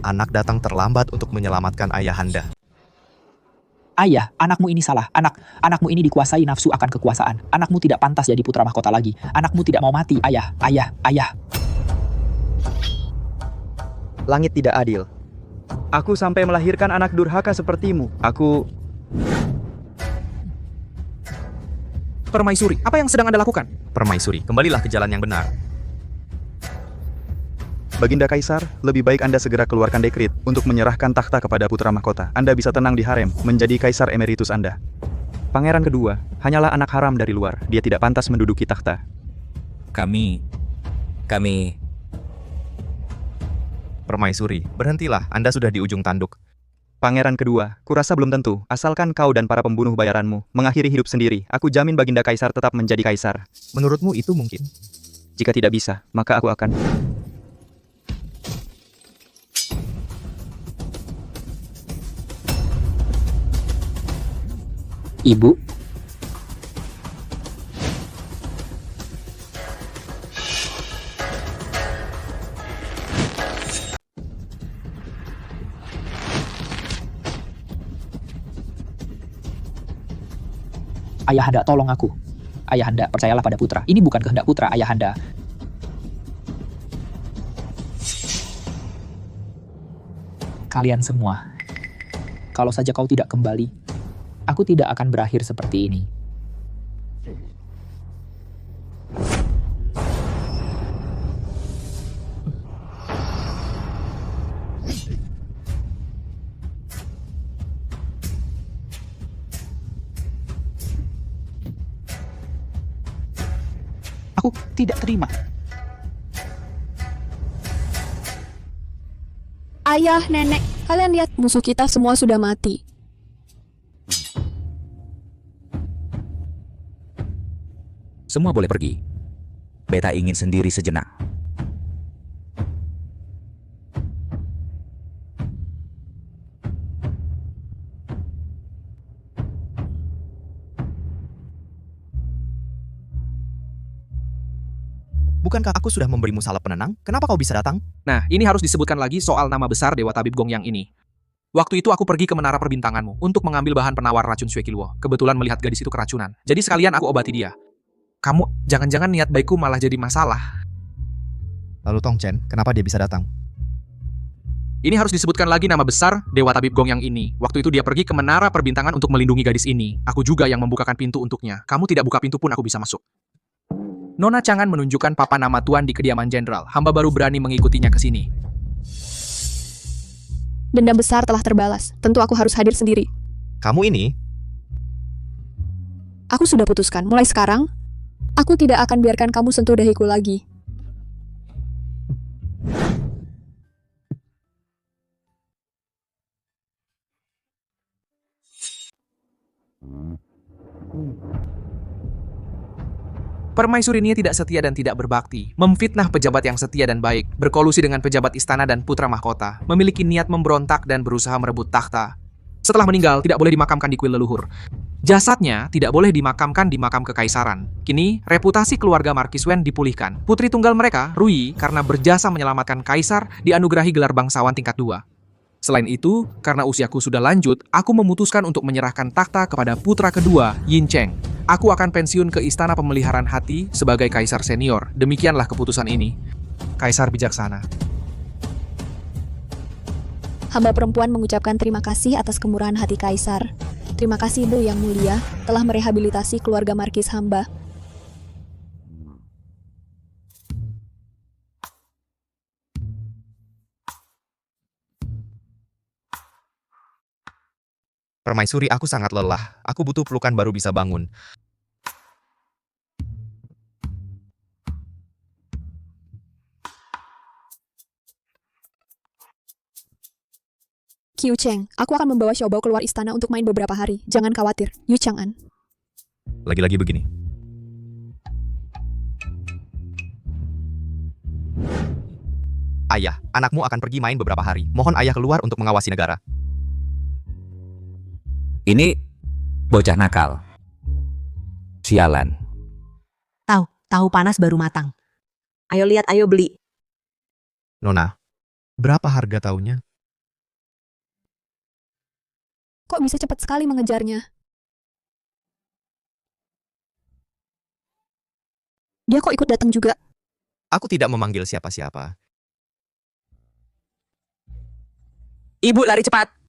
Anak datang terlambat untuk menyelamatkan ayahanda. Ayah, anakmu ini salah. Anakmu ini dikuasai nafsu akan kekuasaan. Anakmu tidak pantas jadi putra mahkota lagi. Anakmu tidak mau mati. Ayah. Langit tidak adil. Aku sampai melahirkan anak durhaka sepertimu. Permaisuri, apa yang sedang Anda lakukan? Permaisuri, kembalilah ke jalan yang benar. Baginda Kaisar, lebih baik Anda segera keluarkan dekrit untuk menyerahkan takhta kepada putra mahkota. Anda bisa tenang di harem, menjadi kaisar emeritus Anda. Pangeran kedua, hanyalah anak haram dari luar. Dia tidak pantas menduduki takhta. Kami... Permaisuri, berhentilah, Anda sudah di ujung tanduk. Pangeran kedua, kurasa belum tentu. Asalkan kau dan para pembunuh bayaranmu mengakhiri hidup sendiri, aku jamin Baginda Kaisar tetap menjadi kaisar. Menurutmu itu mungkin? Jika tidak bisa, maka aku akan... Ibu, Ayahanda, tolong aku. Ayahanda, percayalah pada putra. Ini bukan kehendak putra, Ayahanda. Kalian semua, kalau saja kau tidak kembali, aku tidak akan berakhir seperti ini. Aku tidak terima. Ayah, nenek, kalian lihat musuh kita semua sudah mati. Semua boleh pergi. Beta ingin sendiri sejenak. Bukankah aku sudah memberimu salep penenang? Kenapa kau bisa datang? Nah, ini harus disebutkan lagi soal nama besar Dewa Tabib Gong yang ini. Waktu itu aku pergi ke menara perbintanganmu untuk mengambil bahan penawar racun Suekilwo. Kebetulan melihat gadis itu keracunan. Jadi sekalian aku obati dia. Kamu, jangan-jangan niat baikku malah jadi masalah. Lalu Tong Chen, kenapa dia bisa datang? Ini harus disebutkan lagi nama besar Dewa Tabib Gong yang ini. Waktu itu dia pergi ke menara perbintangan untuk melindungi gadis ini. Aku juga yang membukakan pintu untuknya. Kamu tidak buka pintu pun aku bisa masuk. Nona Chang'an menunjukkan papan nama tuan di kediaman jenderal. Hamba baru berani mengikutinya ke sini. Dendam besar telah terbalas. Tentu aku harus hadir sendiri. Kamu ini? Aku sudah putuskan. Mulai sekarang, aku tidak akan biarkan kamu sentuh dahiku lagi. Permaisuri ini tidak setia dan tidak berbakti, memfitnah pejabat yang setia dan baik, berkolusi dengan pejabat istana dan putra mahkota, memiliki niat memberontak dan berusaha merebut takhta. Setelah meninggal, tidak boleh dimakamkan di kuil leluhur. Jasadnya tidak boleh dimakamkan di makam kekaisaran. Kini, reputasi keluarga Markis Wen dipulihkan. Putri tunggal mereka, Rui, karena berjasa menyelamatkan kaisar, dianugerahi gelar bangsawan tingkat 2. Selain itu, karena usiaku sudah lanjut, aku memutuskan untuk menyerahkan takhta kepada putra kedua, Yin Cheng. Aku akan pensiun ke Istana Pemeliharaan Hati sebagai kaisar senior. Demikianlah keputusan ini. Kaisar bijaksana. Hamba perempuan mengucapkan terima kasih atas kemurahan hati kaisar. Terima kasih Bu yang mulia telah merehabilitasi keluarga Markis hamba. Permaisuri, aku sangat lelah. Aku butuh pelukan baru bisa bangun. Qiu Cheng, aku akan membawa Xiaobao keluar istana untuk main beberapa hari. Jangan khawatir, Yu Chang'an. Lagi-lagi begini. Ayah, anakmu akan pergi main beberapa hari. Mohon ayah keluar untuk mengawasi negara. Ini bocah nakal. Sialan. Tahu panas baru matang. Ayo lihat, ayo beli. Nona, berapa harga tahunya? Kok bisa cepat sekali mengejarnya? Dia kok ikut datang juga? Aku tidak memanggil siapa-siapa. Ibu lari cepat.